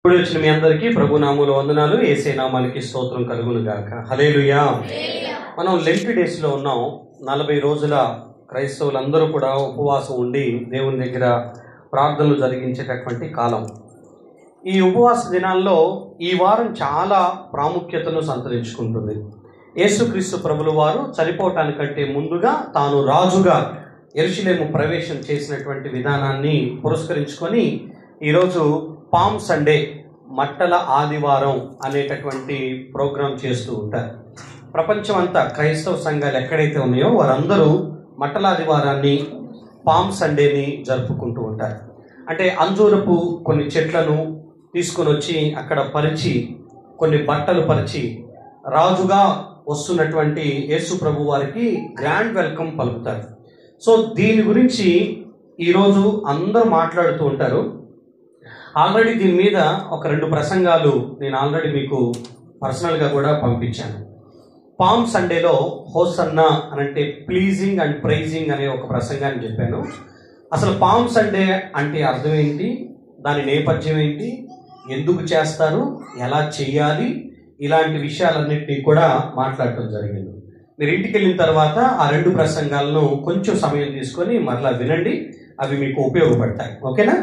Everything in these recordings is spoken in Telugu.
ఇప్పుడు వచ్చిన మీ అందరికీ ప్రభు నామములో వందనాలు. యేసే నామానికి స్తోత్రం కలుగును గాక. హల్లెలూయా. మనం లెంట్ డేస్ లో ఉన్నాం. 40 రోజుల క్రైస్తవులందరూ కూడా ఉపవాసం ఉండి దేవుని దగ్గర ప్రార్థనలు జరిగించేటటువంటి కాలం. ఈ ఉపవాస దినాల్లో ఈ వారం చాలా ప్రాముఖ్యతను సంతరించుకుంటుంది. యేసుక్రీస్తు ప్రభుల వారు చనిపోవటానికంటే ముందుగా తాను రాజుగా యెరూషలేము ప్రవేశం చేసినటువంటి విధానాన్ని పురస్కరించుకొని ఈరోజు పామ్ సండే, మట్టల ఆదివారం అనేటటువంటి ప్రోగ్రాం చేస్తూ ఉంటారు. ప్రపంచం అంతా క్రైస్తవ సంఘాలు ఎక్కడైతే ఉన్నాయో వారందరూ మట్టల ఆదివారాన్ని, పామ్ సండేని జరుపుకుంటూ ఉంటారు. అంటే అంజూరపు కొన్ని చెట్లను తీసుకొని వచ్చి అక్కడ పరిచి, కొన్ని బట్టలు పరిచి రాజుగా వస్తున్నటువంటి యేసు ప్రభు వారికి గ్రాండ్ వెల్కమ్ పలుకుతారు. సో దీని గురించి ఈరోజు అందరూ మాట్లాడుతూ ఉంటారు. ఆల్రెడీ దీని మీద ఒక 2 ప్రసంగాలు నేను ఆల్రెడీ మీకు పర్సనల్గా కూడా పంపించాను. పామ్ సండేలో హోసన్నా అనంటే ప్లీజింగ్ అండ్ ప్రైజింగ్ అనే ఒక ప్రసంగాన్ని చెప్పాను. అసలు పామ్ సండే అంటే అర్థం ఏంటి, దాని నేపథ్యం ఏంటి, ఎందుకు చేస్తారు, ఎలా చేయాలి, ఇలాంటి విషయాలన్నింటినీ కూడా మాట్లాడటం జరిగింది. మీరు ఇంటికి వెళ్ళిన తర్వాత ఆ 2 ప్రసంగాలను కొంచెం సమయం తీసుకొని మరలా వినండి, అవి మీకు ఉపయోగపడతాయి. ఓకేనా?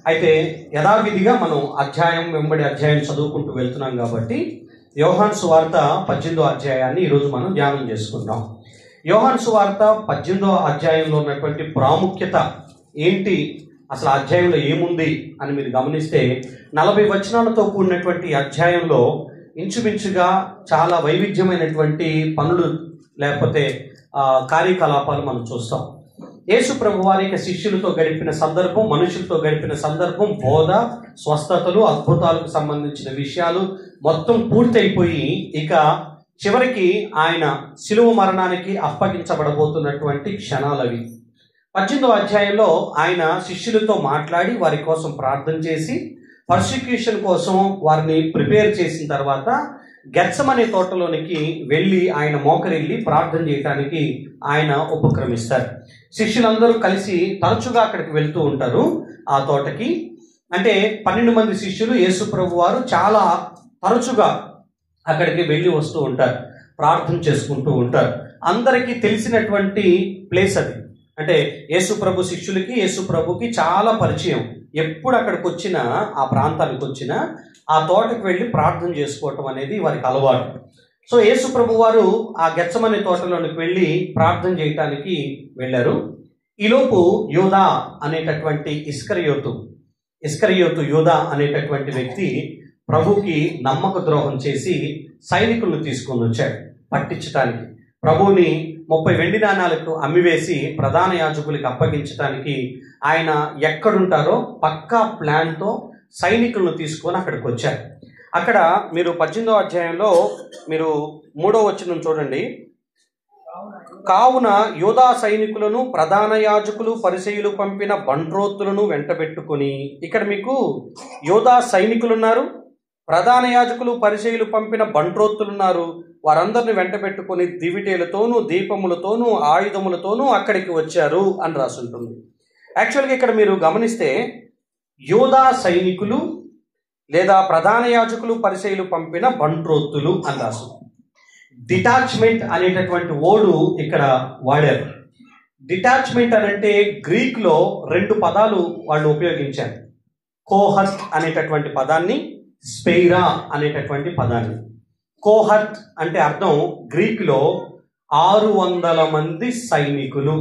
అయితే యథావిధిగా మనం అధ్యాయం వెంబడి అధ్యాయం చదువుకుంటూ వెళ్తున్నాం కాబట్టి యోహాను సువార్త 18వ అధ్యాయాన్ని ఈరోజు మనం ధ్యానం చేసుకుందాం. యోహాను సువార్త 18వ అధ్యాయంలో ఉన్నటువంటి ప్రాముఖ్యత ఏంటి, అసలు అధ్యాయంలో ఏముంది అని మీరు గమనిస్తే 40 వచనాలతో కూడినటువంటి అధ్యాయంలో ఇంచుమించుగా చాలా వైవిధ్యమైనటువంటి పనులు లేకపోతే కార్యకలాపాలు మనం చూస్తాం. యేసు ప్రభు వారి శిష్యులతో గడిపిన సందర్భం, మనుషులతో గడిపిన సందర్భం, బోధ, స్వస్థతలు, అద్భుతాలకు సంబంధించిన విషయాలు మొత్తం పూర్తయిపోయి ఇక చివరికి ఆయన శిలువ మరణానికి అప్పగించబడబోతున్నటువంటి క్షణాలవి. 18వ అధ్యాయంలో ఆయన శిష్యులతో మాట్లాడి వారి కోసం ప్రార్థన చేసి పర్సిక్యూషన్ కోసం వారిని ప్రిపేర్ చేసిన తర్వాత గెత్సెమనే తోటలోనికి వెళ్ళి ఆయన మోకరిల్లి ప్రార్థన చేయడానికి ఆయన ఉపక్రమిస్తారు. శిష్యులందరూ కలిసి తరచుగా అక్కడికి వెళ్తూ ఉంటారు ఆ తోటకి. అంటే 12 మంది శిష్యులు, యేసు ప్రభు వారు చాలా తరచుగా అక్కడికి వెళ్ళి వస్తూ ఉంటారు, ప్రార్థన చేసుకుంటూ ఉంటారు. అందరికీ తెలిసినటువంటి ప్లేస్ అది. అంటే యేసు ప్రభు శిష్యులకి, యేసు ప్రభుకి చాలా పరిచయం. ఎప్పుడు అక్కడికి వచ్చినా, ఆ ప్రాంతానికి వచ్చినా ఆ తోటకు వెళ్ళి ప్రార్థన చేసుకోవటం అనేది వారికి అలవాటు. సో యేసు ప్రభు వారు ఆ గెత్సెమనే తోటలోనికి వెళ్ళి ప్రార్థన చేయటానికి వెళ్ళారు. ఈలోపు యూదా అనేటటువంటి ఇస్కరియోతు యూదా అనేటటువంటి వ్యక్తి ప్రభుకి నమ్మక ద్రోహం చేసి సైనికులను తీసుకొని వచ్చాడు పట్టించటానికి. ప్రభువుని 30 వెండి నాణాలకు అమ్మివేసి ప్రధాన యాజకులకి అప్పగించడానికి ఆయన ఎక్కడుంటారో పక్కా ప్లాన్తో సైనికులను తీసుకొని అక్కడికి వచ్చారు. అక్కడ మీరు 18వ అధ్యాయంలో మీరు 3వ వచనం చూడండి. కావున యూదా సైనికులను ప్రధాన యాజకులు పరిసయ్యులు పంపిన బంట్రోత్తులను వెంటబెట్టుకొని, ఇక్కడ మీకు యూదా సైనికులు ఉన్నారు, ప్రధాన యాజకులు పరిసయ్యులు పంపిన బంట్రోత్తులున్నారు. వారందరిని వెంటబెట్టుకొని దివిటేలతోనూ దీపములతోనూ ఆయుధములతోనూ అక్కడికి వచ్చారు అని రాసుంటుంది. యాక్చువల్గా ఇక్కడ మీరు గమనిస్తే యూదా సైనికులు లేదా ప్రధాన యాజకులు పరిసయ్యులు పంపిన బంట్రోత్తులు అని రాసు. డిటాచ్మెంట్ అనేటటువంటి ఓడు ఇక్కడ వాడారు. డిటాచ్మెంట్ అనంటే గ్రీక్లో 2 పదాలు వాళ్ళు ఉపయోగించారు. కోహర్ట్ అనేటటువంటి పదాన్ని, స్పెయిరా అనేటటువంటి పదాన్ని. కోహర్ట్ అంటే అర్థం గ్రీక్లో 600 మంది సైనికులు.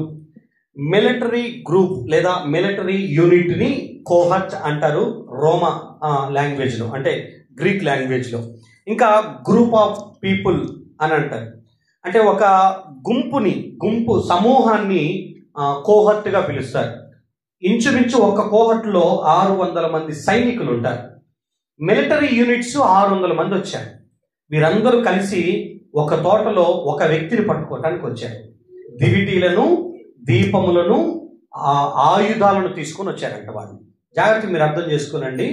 మిలిటరీ గ్రూప్ లేదా మిలిటరీ యూనిట్ని కోహర్ట్ అంటారు రోమా లాంగ్వేజ్లో, అంటే గ్రీక్ లాంగ్వేజ్లో. ఇంకా గ్రూప్ ఆఫ్ పీపుల్ అని అంటారు. అంటే ఒక గుంపు సమూహాన్ని కోహర్ట్గా పిలుస్తారు. ఇంచుమించు ఒక కోహర్ట్లో 600 మంది సైనికులు ఉంటారు. మిలిటరీ యూనిట్స్ 600 మంది వచ్చారు. వీరందరూ కలిసి ఒక తోటలో ఒక వ్యక్తిని పట్టుకోవటానికి వచ్చారు. దివిటీలను, దీపములను, ఆయుధాలను తీసుకొని వచ్చారంట వాళ్ళు. జాగ్రత్త మీరు అర్థం చేసుకోనండి.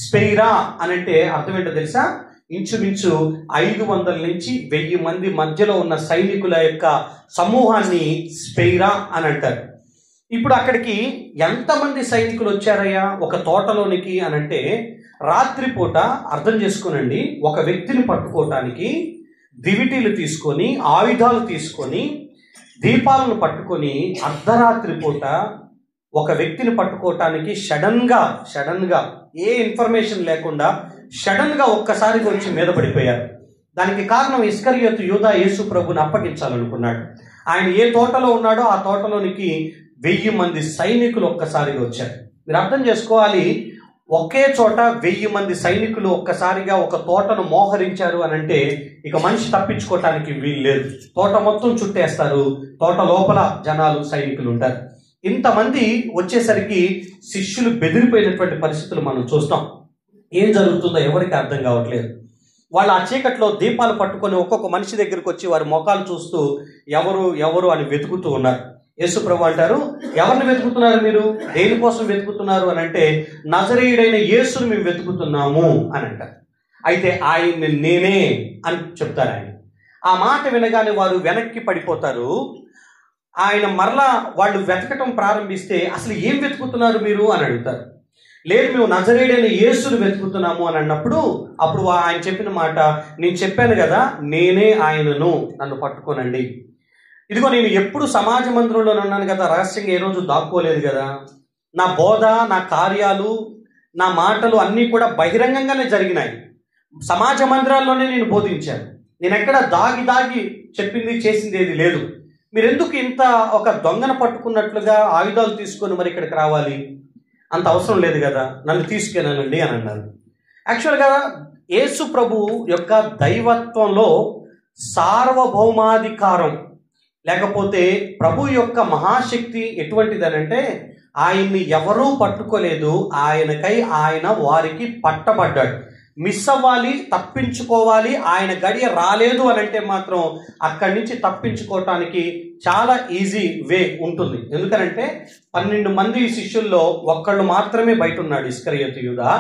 స్పెయిరా అని అంటే అర్థం ఏంటో తెలుసా? ఇంచుమించు 500 నుంచి 1000 మంది మధ్యలో ఉన్న సైనికుల యొక్క సమూహాన్ని స్పెయిరా అని అంటారు. ఇప్పుడు అక్కడికి ఎంతమంది సైనికులు వచ్చారయ్యా ఒక తోటలోనికి అని అంటే రాత్రిపూట అర్థం చేసుకోనండి, ఒక వ్యక్తిని పట్టుకోవటానికి దివిటీలు తీసుకొని, ఆయుధాలు తీసుకొని, దీపాలను పట్టుకొని అర్ధరాత్రి పూట ఒక వ్యక్తిని పట్టుకోవటానికి సడన్గా ఏ ఇన్ఫర్మేషన్ లేకుండా సడన్గా ఒక్కసారిగా వచ్చి మీద పడిపోయారు. దానికి కారణం ఇస్కరియోతు యూదా యేసు ప్రభుని అప్పగించాలనుకున్నాడు. ఆయన ఏ తోటలో ఉన్నాడో ఆ తోటలోనికి 1000 మంది సైనికులు ఒక్కసారిగా వచ్చారు. మీరు అర్థం చేసుకోవాలి, ఒకే చోట 1000 మంది సైనికులు ఒక్కసారిగా ఒక తోటను మోహరించారు అని అంటే ఇక మనిషి తప్పించుకోవటానికి వీలు లేదు. తోట మొత్తం చుట్టేస్తారు, తోట లోపల జనాలు సైనికులు ఉంటారు. ఇంతమంది వచ్చేసరికి శిష్యులు బెదిరిపోయినటువంటి పరిస్థితులు మనం చూస్తాం. ఏం జరుగుతుందో ఎవరికి అర్థం కావట్లేదు. వాళ్ళు ఆ చీకట్లో దీపాలు పట్టుకొని ఒక్కొక్క మనిషి దగ్గరికి వచ్చి వారి ముఖాలు చూస్తూ ఎవరు అని వెతుకుతూ ఉన్నారు. యేసు ప్రభు అంటారు, ఎవరిని వెతుకుతున్నారు మీరు, దేనికోసం వెతుకుతున్నారు అని అంటే, నజరేయుడైన యేసుని మేము వెతుకుతున్నాము అని అంటారు. అయితే ఆయన్ని నేనే అని చెప్తారు. ఆయన ఆ మాట వినగానే వారు వెనక్కి పడిపోతారు. ఆయన మరలా వాళ్ళు వెతకటం ప్రారంభిస్తే అసలు ఏం వెతుకుతున్నారు మీరు అని అడుగుతారు. లేదు, మేము నజరేయుడైన యేసుని వెతుకుతున్నాము అని అన్నప్పుడు అప్పుడు ఆయన చెప్పిన మాట, నేను చెప్పాను కదా, నేనే ఆయనను, నన్ను పట్టుకోనండి. ఇదిగో నేను ఎప్పుడు సమాజ మందిరంలో ఉన్నాను కదా, రహస్యంగా ఏ రోజు దాక్కోలేదు కదా. నా బోధ, నా కార్యాలు, నా మాటలు అన్నీ కూడా బహిరంగంగానే జరిగినాయి. సమాజ మందిరాల్లోనే నేను బోధించాను. నేను ఎక్కడ దాగి చెప్పింది చేసింది ఏది లేదు. మీరు ఎందుకు ఇంత ఒక దొంగను పట్టుకున్నట్లుగా ఆయుధాలు తీసుకొని మరి ఇక్కడికి రావాలి? అంత అవసరం లేదు కదా, నన్ను తీసుకెళ్ళానండి అని అన్నారు. యాక్చువల్గా యేసు ప్రభు యొక్క దైవత్వంలో సార్వభౌమాధికారం లేకపోతే ప్రభు యొక్క మహాశక్తి ఎటువంటిదనంటే, ఆయన్ని ఎవరూ పట్టుకోలేదు, ఆయనకై ఆయన వారికి పట్టబడ్డాడు. మిస్ అవ్వాలి, తప్పించుకోవాలి, ఆయన గడియ రాలేదు అని అంటే మాత్రం అక్కడి నుంచి తప్పించుకోవటానికి చాలా ఈజీ వే ఉంటుంది. ఎందుకనంటే 12 మంది శిష్యుల్లో ఒక్కళ్ళు మాత్రమే బయట ఉన్నాడు, ఇస్కరియోతు యూదా.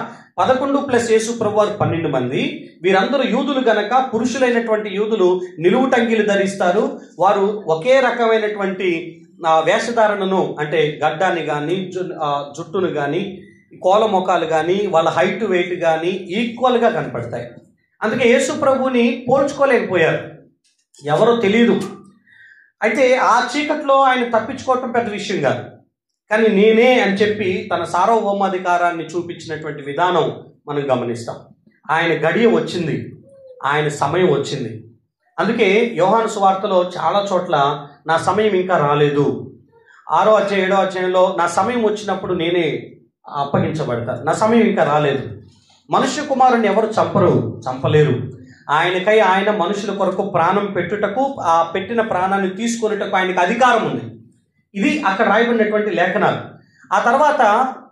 11 ప్లస్ యేసు ప్రభు వారు 12 మంది. వీరందరూ యూదులు గనక, పురుషులైనటువంటి యూదులు నిలువుటంగిలు ధరిస్తారు. వారు ఒకే రకమైనటువంటి వేషధారణను, అంటే గడ్డాన్ని కానీ జుట్టును కానీ కోల మొఖాలు కానీ వాళ్ళ హైట్ వెయిట్ కానీ ఈక్వల్గా కనపడతాయి. అందుకే యేసు ప్రభుని పోల్చుకోలేకపోయారు, ఎవరో తెలియదు. అయితే ఆ చీకట్లో ఆయన తప్పించుకోవటం పెద్ద విషయం కాదు, కానీ నేనే అని చెప్పి తన సార్వభౌమాధికారాన్ని చూపించినటువంటి విధానం మనం గమనిస్తాం. ఆయన గడియ వచ్చింది, ఆయన సమయం వచ్చింది. అందుకే యోహాను సువార్తలో చాలా చోట్ల నా సమయం ఇంకా రాలేదు, 6వ అధ్యాయం 7వ అధ్యాయంలో నా సమయం వచ్చినప్పుడు నేనే అప్పగించబడతారు, నా సమయం ఇంకా రాలేదు. మనుష్య కుమారుని ఎవరు చంపలేరు, ఆయనకై ఆయన మనుషుల కొరకు ప్రాణం పెట్టుటకు, ఆ పెట్టిన ప్రాణాన్ని తీసుకునేటకు ఆయనకు అధికారం ఉంది. ఇది అక్కడ రాయబడినటువంటి లేఖనాలు. ఆ తర్వాత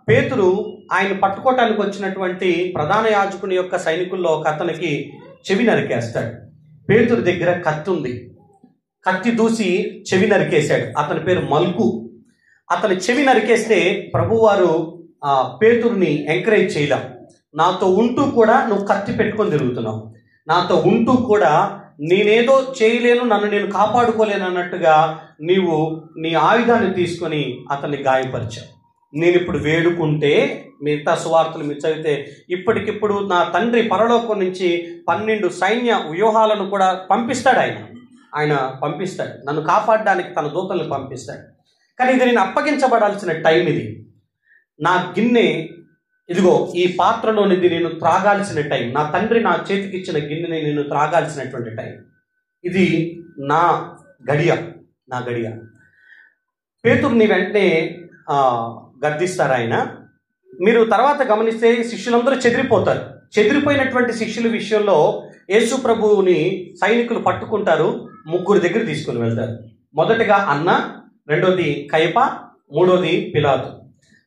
పేతురు ఆయన పట్టుకోవటానికి వచ్చినటువంటి ప్రధాన యాజకుని యొక్క సైనికుల్లో ఒక అతనికి చెవి నరికేస్తాడు. పేతురు దగ్గర కత్తి ఉంది, కత్తి దూసి చెవి నరికేశాడు. అతని పేరు మల్కు. అతని చెవి నరికేస్తే ప్రభువారు పేతురుని ఎంకరేజ్ చేయలేం. నాతో ఉంటూ కూడా నువ్వు కత్తి పెట్టుకొని తిరుగుతున్నావు, నాతో ఉంటూ కూడా నేనేదో చేయలేను, నన్ను నేను కాపాడుకోలేను అన్నట్టుగా నీవు నీ ఆయుధాన్ని తీసుకొని అతన్ని గాయపరిచావు. నేను ఇప్పుడు వేడుకుంటే, మిగతా సువార్తలు మీరు చదివితే ఇప్పటికిప్పుడు నా తండ్రి పరలోకం నుంచి 12 సైన్య వ్యూహాలను కూడా పంపిస్తాడు. ఆయన పంపిస్తాడు, నన్ను కాపాడడానికి తన దూతలను పంపిస్తాడు. కానీ ఇది నేను అప్పగించబడాల్సిన టైం, ఇది నా గిన్నె, ఇదిగో ఈ పాత్రలోనిది నేను త్రాగాల్సిన టైం, నా తండ్రి నా చేతికి ఇచ్చిన గిన్నెని నేను త్రాగాల్సినటువంటి టైం, ఇది నా గడియ. పేతురుని వెంటనే గద్దిస్తారు ఆయన. మీరు తర్వాత గమనిస్తే శిష్యులందరూ చెదిరిపోతారు. చెదిరిపోయినటువంటి శిష్యుల విషయంలో యేసు ప్రభువుని సైనికులు పట్టుకుంటారు, 3 దగ్గర తీసుకుని వెళ్తారు. మొదటిగా అన్న, రెండోది కయప, మూడోది పిలాతు.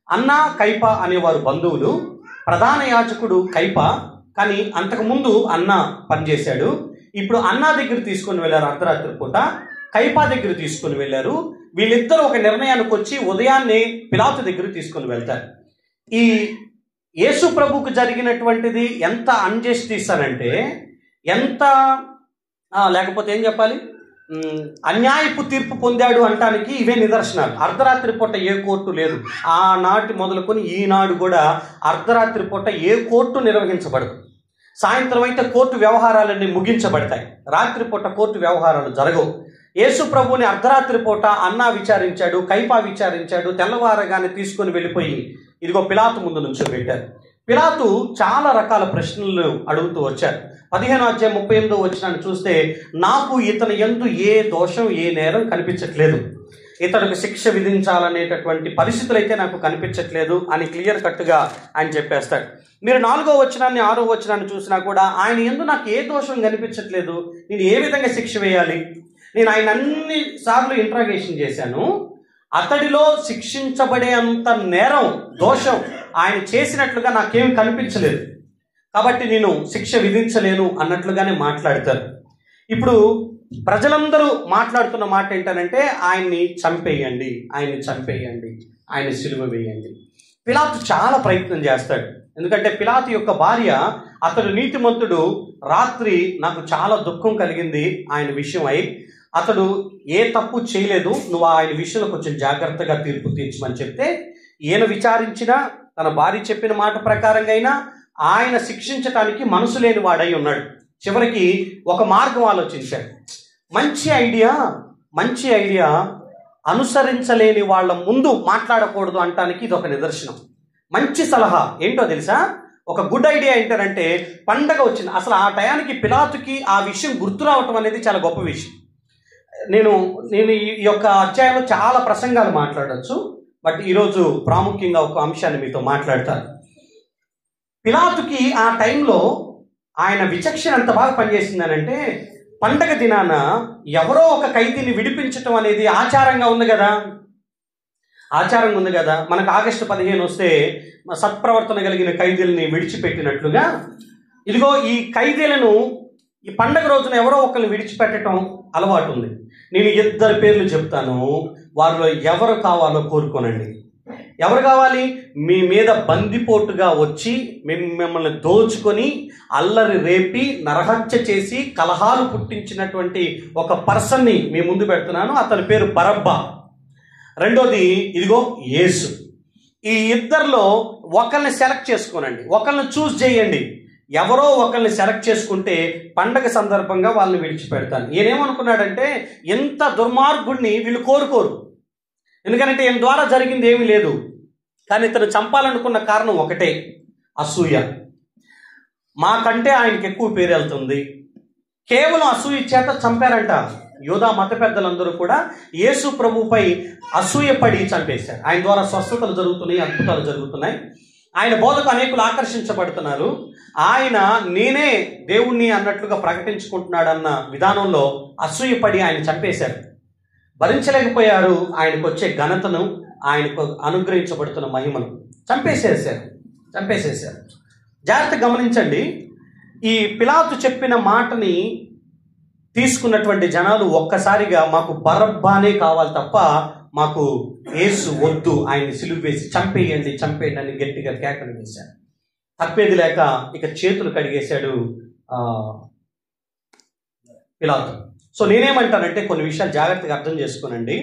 అన్న, కయప అనేవారు బంధువులు. ప్రధాన యాజకుడు కయప, కానీ అంతకుముందు అన్న పనిచేశాడు. ఇప్పుడు అన్న దగ్గర తీసుకుని వెళ్ళారు అర్ధరాత్రి పూట, కయప దగ్గర తీసుకుని వెళ్ళారు. వీళ్ళిద్దరూ ఒక నిర్ణయానికి వచ్చి ఉదయాన్నే పిలాతు దగ్గర తీసుకుని వెళ్తారు. ఈ యేసు ప్రభుకు జరిగినటువంటిది ఎంత అన్జస్టిస్ అనంటే, ఎంత లేకపోతే ఏం చెప్పాలి, అన్యాయపు తీర్పు పొందాడు అంటానికి ఇవే నిదర్శనాలు. అర్ధరాత్రి పూట ఏ కోర్టు లేదు. ఆనాటి మొదలుకొని ఈనాడు కూడా అర్ధరాత్రి పూట ఏ కోర్టు నిర్వహించబడదు. సాయంత్రం అయితే కోర్టు వ్యవహారాలన్నీ ముగించబడతాయి. రాత్రిపూట కోర్టు వ్యవహారాలు జరగవు. యేసు ప్రభువుని అర్ధరాత్రి పూట అన్నా విచారించాడు, కైపా విచారించాడు. తెల్లవారగానే తీసుకొని వెళ్ళిపోయి ఇదిగో పిలాతు ముందు నుంచోబెట్టారు. పిలాతు చాలా రకాల ప్రశ్నలు అడుగుతూ వచ్చారు. 15వ అధ్యాయం 38వ వచనాన్ని చూస్తే, నాకు ఇతని యందు ఏ దోషం ఏ నేరం కనిపించట్లేదు, ఇతడికి శిక్ష విధించాలనేటటువంటి పరిస్థితులు అయితే నాకు కనిపించట్లేదు అని క్లియర్ కట్గా ఆయన చెప్పేస్తాడు. మీరు 4వ వచనాన్ని 6వ వచనాన్ని చూసినా కూడా ఆయన యందు నాకు ఏ దోషం కనిపించట్లేదు, నేను ఏ విధంగా శిక్ష వేయాలి, నేను ఆయన అన్ని సార్లు ఇంట్రాగేషన్ చేశాను, అతడిలో శిక్షించబడే అంత నేరం దోషం ఆయన చేసినట్లుగా నాకేమి కనిపించలేదు, కాబట్టి నేను శిక్ష విధించలేను అన్నట్లుగానే మాట్లాడతారు. ఇప్పుడు ప్రజలందరూ మాట్లాడుతున్న మాట ఏంటనంటే, ఆయన్ని చంపేయండి, ఆయన్ని చంపేయండి, ఆయన సిలువ వేయండి. పిలాతు చాలా ప్రయత్నం చేస్తాడు. ఎందుకంటే పిలాతు యొక్క భార్య, అతడు నీతిమంతుడు, రాత్రి నాకు చాలా దుఃఖం కలిగింది ఆయన విషయం అయి, అతడు ఏ తప్పు చేయలేదు, నువ్వు ఆయన విషయంలో కొంచెం జాగ్రత్తగా తీర్పు తీర్చమని చెప్తే, ఈయన విచారించినా తన భార్య చెప్పిన మాట ప్రకారంగా అయినా ఆయన శిక్షించటానికి మనసు లేని వాడై ఉన్నాడు. చివరికి ఒక మార్గం ఆలోచించాడు. మంచి ఐడియా అనుసరించలేని వాళ్ళ ముందు మాట్లాడకూడదు అంటానికి ఇది ఒక నిదర్శనం. మంచి సలహా ఏంటో తెలుసా? ఒక గుడ్ ఐడియా ఏంటంటే, పండగ వచ్చింది. అసలు ఆ టయానికి పిలాతుకి ఆ విషయం గుర్తు రావటం అనేది చాలా గొప్ప విషయం. నేను ఈ యొక్క అధ్యాయంలో చాలా ప్రసంగాలు మాట్లాడవచ్చు, బట్ ఈరోజు ప్రాముఖ్యంగా ఒక అంశాన్ని మీతో మాట్లాడతాను. పిలాతుకి ఆ టైంలో ఆయన విచక్షణ ఎంత బాగా పనిచేసిందనంటే, పండగ దినాన ఎవరో ఒక ఖైదీని విడిపించటం అనేది ఆచారంగా ఉంది కదా. మనకు ఆగస్టు 15 వస్తే సత్ప్రవర్తన కలిగిన ఖైదీలని విడిచిపెట్టినట్లుగా, ఇదిగో ఈ ఖైదీలను ఈ పండగ రోజున ఎవరో ఒకరిని విడిచిపెట్టడం అలవాటు ఉంది. నేను 2 పేర్లు చెప్తాను, వారిలో ఎవరు కావాలో కోరుకోనండి. ఎవరు కావాలి? మీ మీద బందిపోటుగా వచ్చి మిమ్మల్ని దోచుకొని అల్లరి రేపి నరహత్య చేసి కలహాలు పుట్టించినటువంటి ఒక పర్సన్ని మీ ముందు పెడుతున్నాను. అతని పేరు బరబ్బా. రెండోది ఇదిగో యేసు. ఈ 2లో ఒకరిని సెలెక్ట్ చేసుకోనండి, ఒకరిని చూస్ చేయండి. ఎవరో ఒకరిని సెలెక్ట్ చేసుకుంటే పండగ సందర్భంగా వాళ్ళని విడిచిపెడతాను. ఈయనేమనుకున్నాడంటే, ఎంత దుర్మార్గుడిని వీళ్ళు కోరుకోరు, ఎందుకంటే ఈయన ద్వారా జరిగింది ఏమీ లేదు. కానీ ఇతను చంపాలనుకున్న కారణం ఒకటే, అసూయ. మాకంటే ఆయనకి ఎక్కువ పేరు వెళ్తుంది. కేవలం అసూయ చేత చంపారంట. యూదా మత పెద్దలందరూ కూడా యేసు ప్రభుపై అసూయపడి చంపేశారు. ఆయన ద్వారా స్వస్థతలు జరుగుతున్నాయి, అద్భుతాలు జరుగుతున్నాయి, ఆయన బోధకు అనేకులు ఆకర్షించబడుతున్నారు. ఆయన నేనే దేవుణ్ణి అన్నట్లుగా ప్రకటించుకుంటున్నాడన్న విధానంలో అసూయపడి ఆయన చంపేశారు. భరించలేకపోయారు ఆయనకు వచ్చే ఘనతను, ఆయనకు అనుగ్రహించబడుతున్న మహిమను. చంపేసేశారు. జాగ్రత్త గమనించండి. ఈ పిలాతు చెప్పిన మాటని తీసుకున్నటువంటి జనాలు ఒక్కసారిగా మాకు బరబ్బానే కావాలి తప్ప మాకు యేసు వద్దు, ఆయన్ని సిలువ వేసి చంపేయండి అని గట్టిగా కేకలు వేశారు. తప్పేది లేక ఇక చేతులు కడిగేశాడు పిలాతు. సో నేనేమంటానంటే, కొన్ని విషయాలు జాగ్రత్తగా అర్థం చేసుకోనండి.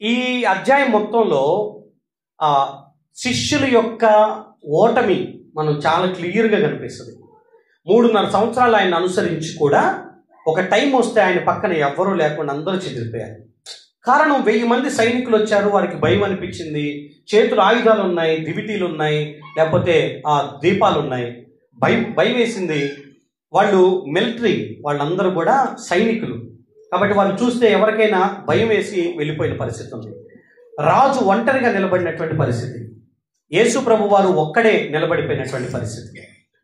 ఈ అధ్యాయం మొత్తంలో శిష్యుల యొక్క ఓటమి మనం చాలా క్లియర్గా కనిపిస్తుంది. 3.5 సంవత్సరాలు ఆయన అనుసరించి కూడా ఒక టైం వస్తే ఆయన పక్కన ఎవ్వరూ లేకుండా అందరూ చెదిరిపోయారు. కారణం 1000 మంది సైనికులు వచ్చారు, వారికి భయం అనిపించింది. చేతులు ఆయుధాలు ఉన్నాయి, దివిటీలు ఉన్నాయి, లేకపోతే ఆ దీపాలు ఉన్నాయి. భయం వేసింది. వాళ్ళు మిలిటరీ, వాళ్ళందరూ కూడా సైనికులు కాబట్టి వాళ్ళు చూస్తే ఎవరికైనా భయం వేసి వెళ్ళిపోయిన పరిస్థితి ఉంది. రాజు ఒంటరిగా నిలబడినటువంటి పరిస్థితి, యేసు ప్రభు వారు ఒక్కడే నిలబడిపోయినటువంటి పరిస్థితి.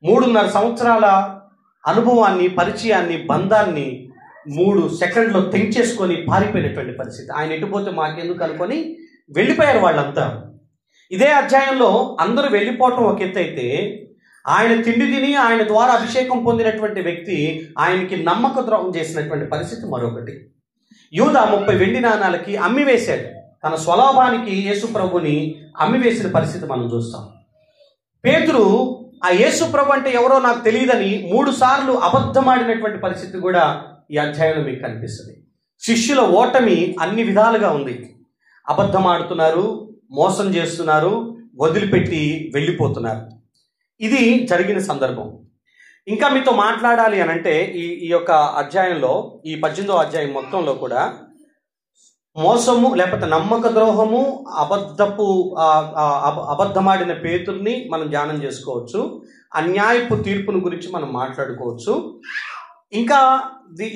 3.5 సంవత్సరాల అనుభవాన్ని, పరిచయాన్ని, బంధాన్ని 3 సెకండ్లో తెంచేసుకొని పారిపోయినటువంటి పరిస్థితి. ఆయన ఎటుపోతే మాకెందుకు అనుకొని వెళ్ళిపోయారు వాళ్ళంతా. ఇదే అధ్యాయంలో అందరూ వెళ్ళిపోవటం ఒక ఎత్తు అయితే, ఆయన తిండి తిని ఆయన ద్వారా అభిషేకం పొందినటువంటి వ్యక్తి ఆయనకి నమ్మక ద్రోహం చేసినటువంటి పరిస్థితి మరొకటి. యూదా 30 వెండి నాణాలకి అమ్మివేశాడు. తన స్వలాభానికి యేసు ప్రభుని అమ్మివేసిన పరిస్థితి మనం చూస్తాం. పేతురు ఆ యేసు ప్రభు అంటే ఎవరో నాకు తెలియదని 3 సార్లు అబద్ధమాడినటువంటి పరిస్థితి కూడా ఈ అధ్యాయంలో మీకు కనిపిస్తుంది. శిష్యుల ఓటమి అన్ని విధాలుగా ఉంది. అబద్ధం ఆడుతున్నారు, మోసం చేస్తున్నారు, వదిలిపెట్టి వెళ్ళిపోతున్నారు. ఇది జరిగిన సందర్భం. ఇంకా మీతో మాట్లాడాలి అని అంటే ఈ యొక్క అధ్యాయంలో, ఈ 18వ అధ్యాయం మొత్తంలో కూడా మోసము లేకపోతే నమ్మక ద్రోహము, అబద్ధమాడిన పేతుల్ని మనం ధ్యానం చేసుకోవచ్చు. అన్యాయపు తీర్పును గురించి మనం మాట్లాడుకోవచ్చు. ఇంకా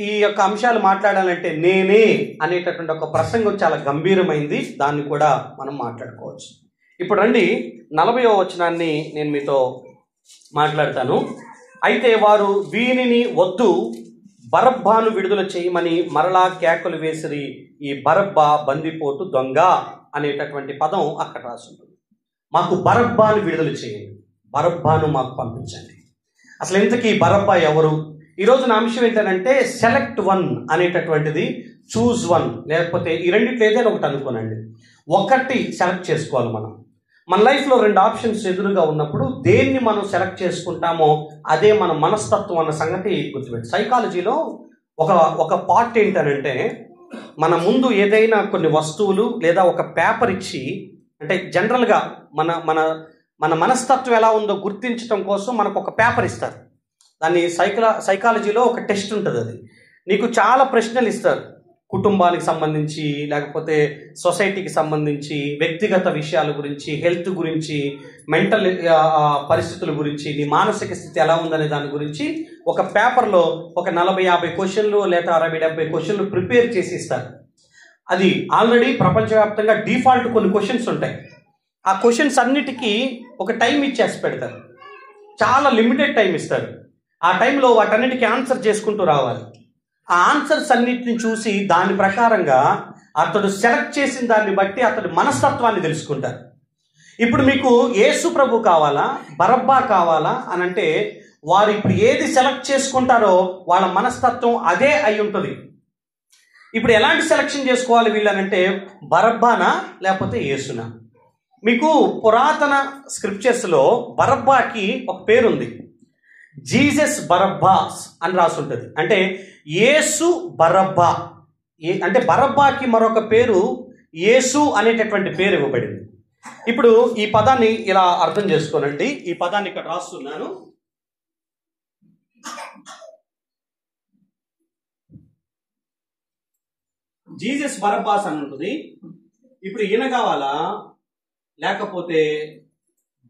ఈ యొక్క అంశాలు మాట్లాడాలంటే నేనే అనేటటువంటి ఒక ప్రసంగం చాలా గంభీరమైంది, దాన్ని కూడా మనం మాట్లాడుకోవచ్చు. ఇప్పుడు రండి 40వ వచనాన్ని నేను మీతో మాట్లాడతాను. అయితే వారు వీనిని వద్దు, బరబ్బాను విడుదల చేయమని మరలా కేకలు వేసిరి. ఈ బరబ్బా బందిపోటు దొంగ అనేటటువంటి పదం అక్కడ రాసుంటుంది. మాకు బరబ్బాను విడుదల చేయండి, బరబ్బాను మాకు పంపించండి. అసలు ఇంతకీ బరబ్బా ఎవరు? ఈరోజు నా అంశం ఏంటంటే సెలెక్ట్ వన్ అనేటటువంటిది, చూజ్ వన్, లేకపోతే ఈ రెండిట్లో ఏదైనా ఒకటి అనుకోనండి. ఒకటి సెలెక్ట్ చేసుకోవాలి మనం. మన లైఫ్లో 2 ఆప్షన్స్ ఎదురుగా ఉన్నప్పుడు దేన్ని మనం సెలెక్ట్ చేసుకుంటామో అదే మన మనస్తత్వం అన్న సంగతి గుర్తుపెట్టి. సైకాలజీలో ఒక పార్ట్ ఏంటనంటే, మన ముందు ఏదైనా కొన్ని వస్తువులు లేదా ఒక పేపర్ ఇచ్చి, అంటే జనరల్గా మన మన మన మనస్తత్వం ఎలా ఉందో గుర్తించడం కోసం మనకు ఒక పేపర్ ఇస్తారు. దాన్ని సైకాలజీలో ఒక టెస్ట్ ఉంటుంది. అది నీకు చాలా ప్రశ్నలు ఇస్తారు, కుటుంబానికి సంబంధించి, లేకపోతే సొసైటీకి సంబంధించి, వ్యక్తిగత విషయాల గురించి, హెల్త్ గురించి, మెంటల్ పరిస్థితుల గురించి, నీ మానసిక స్థితి ఎలా ఉందనే దాని గురించి ఒక పేపర్లో ఒక 40-50 క్వశ్చన్లు లేదా 60-70 క్వశ్చన్లు ప్రిపేర్ చేసి ఇస్తారు. అది ఆల్రెడీ ప్రపంచవ్యాప్తంగా డిఫాల్ట్ కొన్ని క్వశ్చన్స్ ఉంటాయి. ఆ క్వశ్చన్స్ అన్నిటికీ ఒక టైం ఇచ్చేసి పెడతారు, చాలా లిమిటెడ్ టైం ఇస్తారు. ఆ టైంలో వాటన్నిటికీ ఆన్సర్ చేసుకుంటూ రావాలి. ఆ ఆన్సర్స్ అన్నిటిని చూసి దాని ప్రకారంగా అతడు సెలెక్ట్ చేసిన దాన్ని బట్టి అతడి మనస్తత్వాన్ని తెలుసుకుంటారు. ఇప్పుడు మీకు యేసు ప్రభు కావాలా, బరబ్బా కావాలా అని అంటే, వారు ఇప్పుడు ఏది సెలెక్ట్ చేసుకుంటారో వాళ్ళ మనస్తత్వం అదే అయి ఉంటుంది. ఇప్పుడు ఎలాంటి సెలెక్షన్ చేసుకోవాలి వీళ్ళనంటే, బరబ్బానా లేకపోతే యేసునా? మీకు పురాతన స్క్రిప్చర్స్లో బరబ్బాకి ఒక పేరుంది, జీసస్ బరబ్బాస్ అని రాసి ఉంటుంది. అంటే యేసు బరబ్బా, అంటే బరబ్బాకి మరొక పేరు యేసు అనేటటువంటి పేరు ఇవ్వబడింది. ఇప్పుడు ఈ పదాన్ని ఇలా అర్థం చేసుకోనండి. ఈ పదాన్ని ఇక్కడ రాస్తున్నాను. జీసస్ బరబ్బాస్ అని ఉంటుంది. ఇప్పుడు ఈయన కావాలా లేకపోతే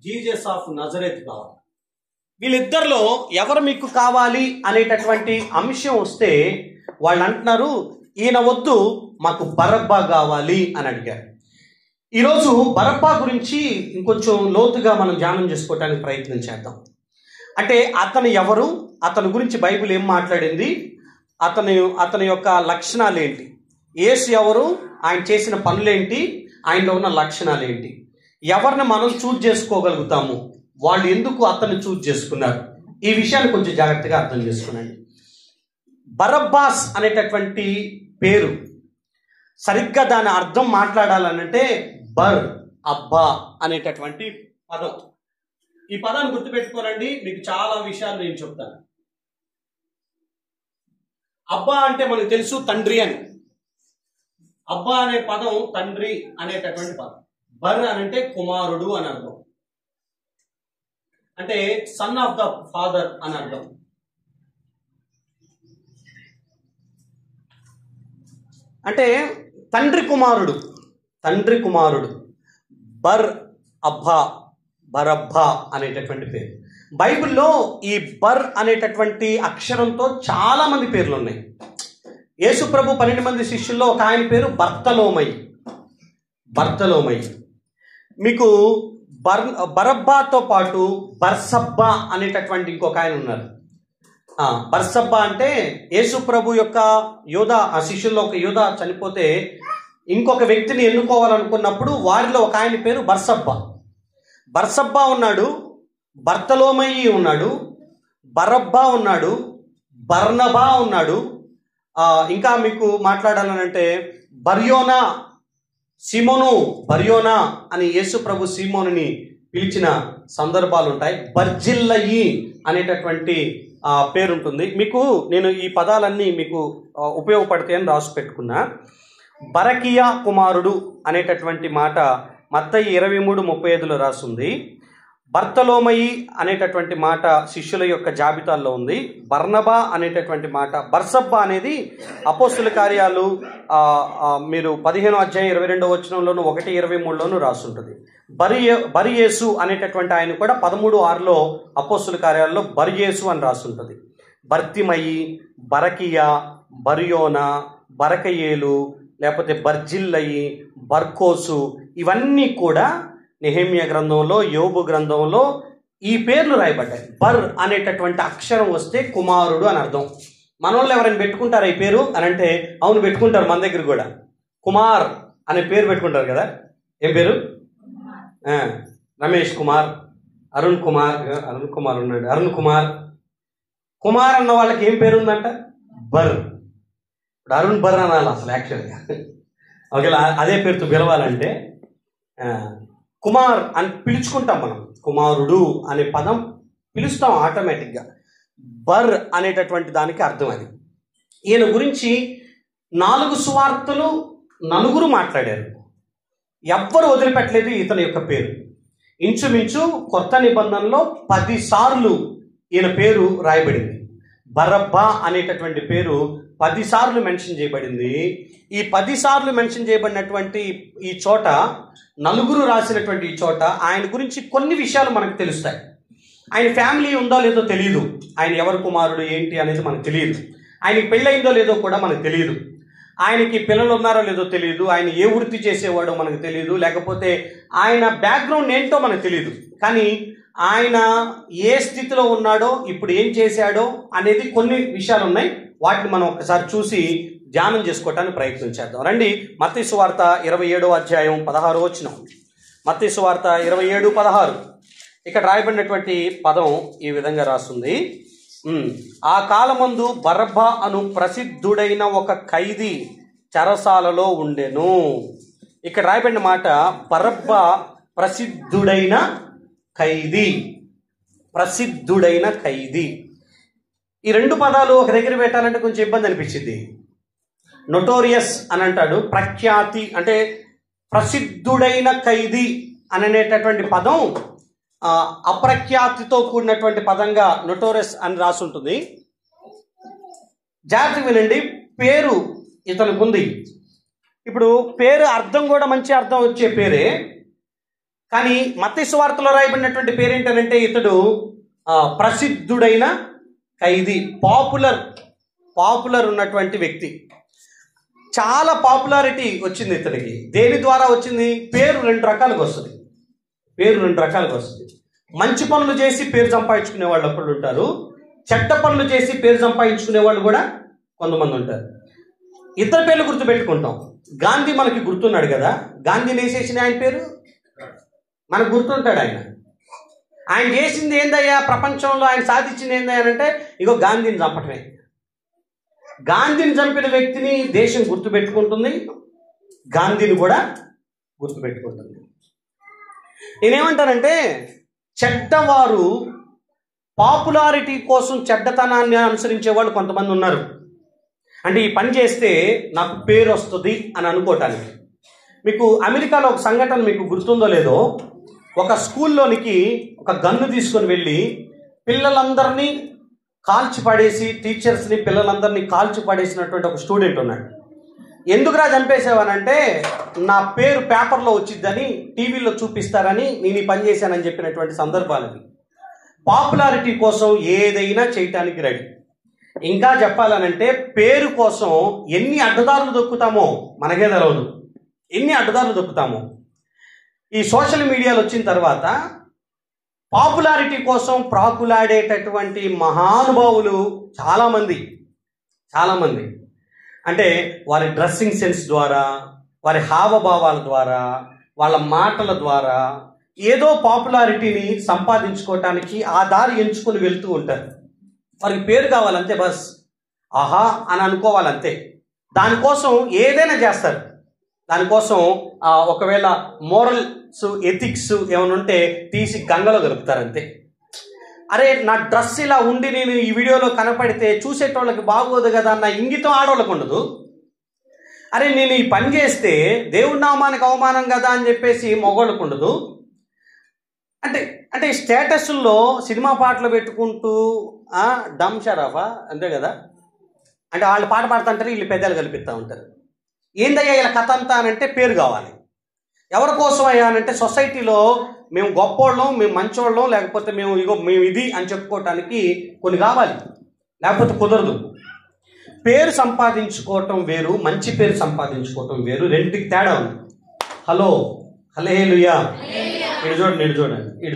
జీసస్ ఆఫ్ నజరేత్ కావాలా? వీళ్ళిద్దరిలో ఎవరు మీకు కావాలి అనేటటువంటి అంశం వస్తే వాళ్ళు అంటున్నారు, ఈయన వద్దు, మాకు బరబ్బా కావాలి అని అడిగారు. ఈరోజు బరబ్బా గురించి ఇంకొంచెం లోతుగా మనం ధ్యానం చేసుకోవడానికి ప్రయత్నం చేద్దాం. అంటే అతను ఎవరు, అతని గురించి బైబిల్ ఏం మాట్లాడింది, అతని యొక్క లక్షణాలు ఏంటి, యేసు ఎవరు, ఆయన చేసిన పనులేంటి, ఆయనలో ఉన్న లక్షణాలు ఏంటి, ఎవరిని మనం చూజ్ చేసుకోగలుగుతాము, వాళ్ళు ఎందుకు అతన్ని చూజ్ చేసుకున్నారు, ఈ విషయాన్ని కొంచెం జాగ్రత్తగా అర్థం చేసుకునండి. బరబ్బాస్ అనేటటువంటి పేరు సరిగ్గా దాని అర్థం మాట్లాడాలనంటే బర్ అబ్బా అనేటటువంటి పదం. ఈ పదాన్ని గుర్తుపెట్టుకోనండి, మీకు చాలా విషయాలు నేను చెప్తాను. అబ్బా అంటే మనకు తెలుసు తండ్రి అని. అబ్బా అనే పదం తండ్రి అనేటటువంటి పదం. బర్ అంటే కుమారుడు అని అర్థం, అంటే సన్ ఆఫ్ ద ఫాదర్ అని అర్థం. అంటే తండ్రి కుమారుడు. బర్ అబ్బా, బరబ్బా అనేటటువంటి పేరు. బైబిల్లో ఈ బర్ అనేటటువంటి అక్షరంతో చాలా మంది పేర్లు ఉన్నాయి. యేసు ప్రభు 12 మంది శిష్యుల్లో ఒక ఆయన పేరు బర్తలోమై. మీకు బరబ్బాతో పాటు బర్సబ్బా అనేటటువంటి ఇంకొక ఆయన ఉన్నారు. బర్సబ్బా అంటే యేసు ప్రభు యొక్క యోధ, ఆ శిష్యుల్లో ఒక యోధ చనిపోతే ఇంకొక వ్యక్తిని ఎన్నుకోవాలనుకున్నప్పుడు వారిలో ఒక ఆయన పేరు బర్సబ్బా ఉన్నాడు, బర్తలోమయి ఉన్నాడు, బరబ్బా ఉన్నాడు, బర్నబా ఉన్నాడు. ఇంకా మీకు మాట్లాడాలనంటే బర్యోనా అని యేసు ప్రభు సీమోనుని పిలిచిన సందర్భాలు ఉంటాయి. బర్జిల్లయి అనేటటువంటి పేరు ఉంటుంది. మీకు నేను ఈ పదాలన్నీ మీకు ఉపయోగపడతాయని రాసి పెట్టుకున్నా. బరకియా కుమారుడు అనేటటువంటి మాట మత్తయి 23:35 రాసింది. బర్తలోమయి అనేటటువంటి మాట శిష్యుల యొక్క జాబితాల్లో ఉంది. బర్నబా అనేటటువంటి మాట, బర్సబ్బా అనేది అపోస్తుల కార్యాలు మీరు 15వ అధ్యాయం 22వ వచనంలోను 1:23లోను రాసుంటుంది. బరియేసు అనేటటువంటి ఆయన కూడా 13:6లో అపోస్తుల కార్యాలలో బరియేసు అని రాసుంటుంది. బర్తిమయి, బరకియా, బరియోనా, బరకయేలు, లేకపోతే బర్జిల్లయి, బర్కోసు, ఇవన్నీ కూడా నెహెమ్యా గ్రంథంలో, యోబు గ్రంథంలో ఈ పేర్లు రాయబడ్డాయి. బర్ అనేటటువంటి అక్షరం వస్తే కుమారుడు అని అర్థం. మన వాళ్ళు ఎవరైనా పెట్టుకుంటారా ఈ పేరు అని అంటే అవును పెట్టుకుంటారు. మన దగ్గర కూడా కుమార్ అనే పేరు పెట్టుకుంటారు కదా. ఏం పేరు? రమేష్ కుమార్, అరుణ్ కుమార్ ఉన్నాడు, అరుణ్ కుమార్. కుమార్ అన్న వాళ్ళకి ఏం పేరు ఉందంట? బర్. ఇప్పుడు అరుణ్ బర్ అనాలి అసలు యాక్చువల్గా. ఒకవేళ అదే పేరుతో పిలవాలంటే కుమార్ అని పిలుచుకుంటాం మనం. కుమారుడు అనే పదం పిలుస్తాం ఆటోమేటిక్గా. బర్ అనేటటువంటి దానికి అర్థం అది. ఈయన గురించి 4 సువార్తలు 4 మాట్లాడారు. ఎవ్వరు వదిలిపెట్టలేదు ఇతని యొక్క పేరు. ఇంచుమించు కొత్త నిబంధనలో 10 సార్లు ఈయన పేరు రాయబడింది. బరబ్బా అనేటటువంటి పేరు 10 సార్లు మెన్షన్ చేయబడింది. ఈ 10 సార్లు మెన్షన్ చేయబడినటువంటి ఈ చోట 4 రాసినటువంటి ఈ చోట ఆయన గురించి కొన్ని విషయాలు మనకు తెలుస్తాయి. ఆయన ఫ్యామిలీ ఉందో లేదో తెలియదు. ఆయన ఎవరు కుమారుడు ఏంటి అనేది మనకు తెలియదు. ఆయనకి పెళ్ళయిందో లేదో కూడా మనకు తెలియదు. ఆయనకి పిల్లలు ఉన్నారో లేదో తెలియదు. ఆయన ఏ వృత్తి చేసేవాడో మనకు తెలియదు. లేకపోతే ఆయన బ్యాక్గ్రౌండ్ ఏంటో మనకు తెలియదు. కానీ ఆయన ఏ స్థితిలో ఉన్నాడో, ఇప్పుడు ఏం చేశాడో అనేది కొన్ని విషయాలు ఉన్నాయి. వాటిని మనం ఒకసారి చూసి ధ్యానం చేసుకోవటానికి ప్రయత్నం చేద్దాం. రండి, మత్తయి సువార్త 27వ అధ్యాయం 16వ వచనం. మత్తయి సువార్త 27:16. ఇక్కడ రాయబడినటువంటి పదం ఈ విధంగా రాస్తుంది. ఆ కాలమందు బరబ్బా అను ప్రసిద్ధుడైన ఒక ఖైదీ చెరసాలలో ఉండెను. ఇక్కడ రాయబడిన మాట బరబ్బా ప్రసిద్ధుడైన ఖైదీ. ప్రసిద్ధుడైన ఖైదీ. ఈ 2 పదాలు ఒక దగ్గర పెట్టాలంటే కొంచెం ఇబ్బంది అనిపించింది. నొటోరియస్ అని అంటాడు, ప్రఖ్యాతి అంటే ప్రసిద్ధుడైన ఖైదీ అనేటటువంటి పదం అప్రఖ్యాతితో కూడినటువంటి పదంగా నొటోరియస్ అని రాసుంటుంది. జాగ్రత్తగా వినండి, పేరు ఇతనికి ఉంది. ఇప్పుడు పేరు అర్థం కూడా మంచి అర్థం వచ్చే పేరే. కానీ మత్తయి సువార్తలో రాయబడినటువంటి పేరు ఏంటంటే ఇతడు ప్రసిద్ధుడైన ఖైదీ, పాపులర్ ఉన్నటువంటి వ్యక్తి. చాలా పాపులారిటీ వచ్చింది ఇతనికి. దేని ద్వారా వచ్చింది? పేరు 2 రకాలుగా వస్తుంది. మంచి పనులు చేసి పేరు సంపాదించుకునే వాళ్ళు ఒకళ్ళు ఉంటారు. చెడ్డ పనులు చేసి పేరు సంపాదించుకునే వాళ్ళు కూడా కొంతమంది ఉంటారు. ఇద్దరు పేర్లు గుర్తుపెట్టుకుంటాం. గాంధీ మనకి గుర్తున్నాడు కదా. గాంధీని వేసేసిన ఆయన పేరు మనకు గుర్తుంటాడు. ఆయన చేసింది ఏందయ్యా ప్రపంచంలో, ఆయన సాధించింది ఏందయ్యా అంటే ఇగో గాంధీని చంపటమే. గాంధీని చంపిన వ్యక్తిని దేశం గుర్తుపెట్టుకుంటుంది, గాంధీని కూడా గుర్తుపెట్టుకుంటుంది. నేనేమంటానంటే చెడ్డవారు పాపులారిటీ కోసం చెడ్డతనాన్ని అనుసరించే వాళ్ళు కొంతమంది ఉన్నారు. అంటే ఈ పని చేస్తే నాకు పేరు వస్తుంది అని అనుకోవటానికి. మీకు అమెరికాలో ఒక సంఘటన మీకు గుర్తుందో లేదో, ఒక స్కూల్లోనికి ఒక గన్ను తీసుకొని వెళ్ళి పిల్లలందరినీ కాల్చి పడేసి, టీచర్స్ని పిల్లలందరినీ కాల్చి పడేసినటువంటి ఒక స్టూడెంట్ ఉన్నాడు. ఎందుకురా చంపేసావనంటే నా పేరు పేపర్లో వచ్చిద్దని, టీవీలో చూపిస్తారని నేను ఈ పని చేశానని చెప్పినటువంటి సందర్భాలవి. పాపులారిటీ కోసం ఏదైనా చేయటానికి రెడీ. ఇంకా చెప్పాలనంటే పేరు కోసం ఎన్ని అడ్డదారులు దొక్కుతామో మనకే తెలవదు. ఎన్ని అడ్డదారులు దొక్కుతామో. ఈ సోషల్ మీడియాలో వచ్చిన తర్వాత పాపులారిటీ కోసం ప్రాకులాడేటటువంటి మహానుభావులు చాలామంది అంటే వారి డ్రెస్సింగ్ సెన్స్ ద్వారా, వారి హావభావాల ద్వారా, వాళ్ళ మాటల ద్వారా ఏదో పాపులారిటీని సంపాదించుకోవటానికి ఆ దారి ఎంచుకొని వెళ్తూ ఉంటారు. వారికి పేరు కావాలంతే, బస్ ఆహా అని అనుకోవాలంతే. దానికోసం ఏదైనా చేస్తారు. దానికోసం ఒకవేళ మోరల్ ఎథిక్స్ ఏమైనా ఉంటే తీసి గంగలో కలుపుతారు అంతే. అరే నా డ్రెస్ ఇలా ఉండి నేను ఈ వీడియోలో కనపడితే చూసేటోళ్ళకి బాగోదు కదా అన్న ఇంగితం ఆడవాళ్ళకు ఉండదు. అరే నేను ఈ పని చేస్తే దేవుడి నామానికి అవమానం కదా అని చెప్పేసి మగవాళ్ళకు ఉండదు. అంటే స్టేటస్ల్లో సినిమా పాటలు పెట్టుకుంటూ డమ్ షరాఫా అంతే కదా, అంటే వాళ్ళు పాట పాడుతుంటారు, వీళ్ళు పెద్దలు కల్పిస్తూ ఉంటారు. ఏందయ్యా ఇలా కథ అంతా అని అంటే పేరు కావాలి. ఎవరి కోసం అయ్యా అంటే సొసైటీలో మేము గొప్పోళ్ళం, మేము మంచోళ్ళం, లేకపోతే మేము ఇది అని చెప్పుకోవటానికి కొన్ని కావాలి, లేకపోతే కుదరదు. పేరు సంపాదించుకోవటం వేరు, మంచి పేరు సంపాదించుకోవటం వేరు, రెండింటికి తేడా ఉంది. హల్లెలూయా. ఇటు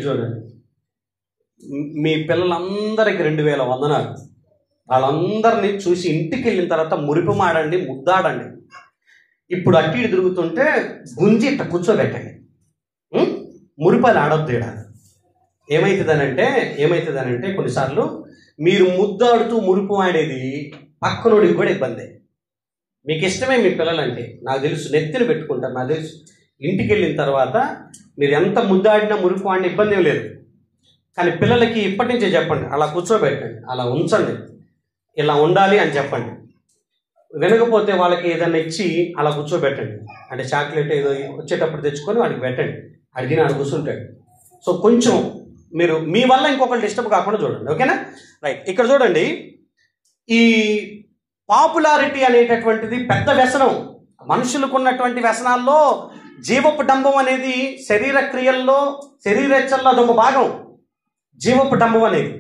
చూడండి మీ పిల్లలందరికీ 2000 వందనాలు. వాళ్ళందరినీ చూసి ఇంటికి వెళ్ళిన తర్వాత మురిపి మాడండి, ముద్దాడండి. ఇప్పుడు అట్టి ఇటు తిరుగుతుంటే గుంజి ఇట్ట కూర్చోబెట్టండి, మురిపాలు ఆడొద్దు. ఏమవుతుందనంటే కొన్నిసార్లు మీరు ముద్దాడుతూ మురిపు ఆడేది పక్కనోడికి కూడా ఇబ్బంది. మీకు ఇష్టమే మీ పిల్లలంటే నాకు తెలుసు, నెత్తిన పెట్టుకుంటారు నాకు తెలుసు. ఇంటికి వెళ్ళిన తర్వాత మీరు ఎంత ముద్దాడినా మురిపు ఆడిన ఇబ్బంది ఏం లేదు. కానీ పిల్లలకి ఇప్పటి నుంచే చెప్పండి, అలా కూర్చోబెట్టండి, అలా ఉంచండి, ఇలా ఉండాలి అని చెప్పండి. వినకపోతే వాళ్ళకి ఏదైనా ఇచ్చి అలా కూర్చోబెట్టండి. అంటే చాక్లెట్ ఏదో వచ్చేటప్పుడు తెచ్చుకొని వాడికి పెట్టండి, అడిగిన ఆడు కూర్చుంటాడు. సో కొంచెం మీరు మీ వల్ల ఇంకొకరు డిస్టర్బ్ కాకుండా చూడండి, ఓకేనా? రైట్. ఇక్కడ చూడండి, ఈ పాపులారిటీ అనేటటువంటిది పెద్ద వ్యసనం. మనుషులకు ఉన్నటువంటి వ్యసనాల్లో జీవపు డంబం అనేది శరీర క్రియల్లో, శరీరేచ్ఛల్లో అదొక భాగం. జీవపు డంబం అనేది,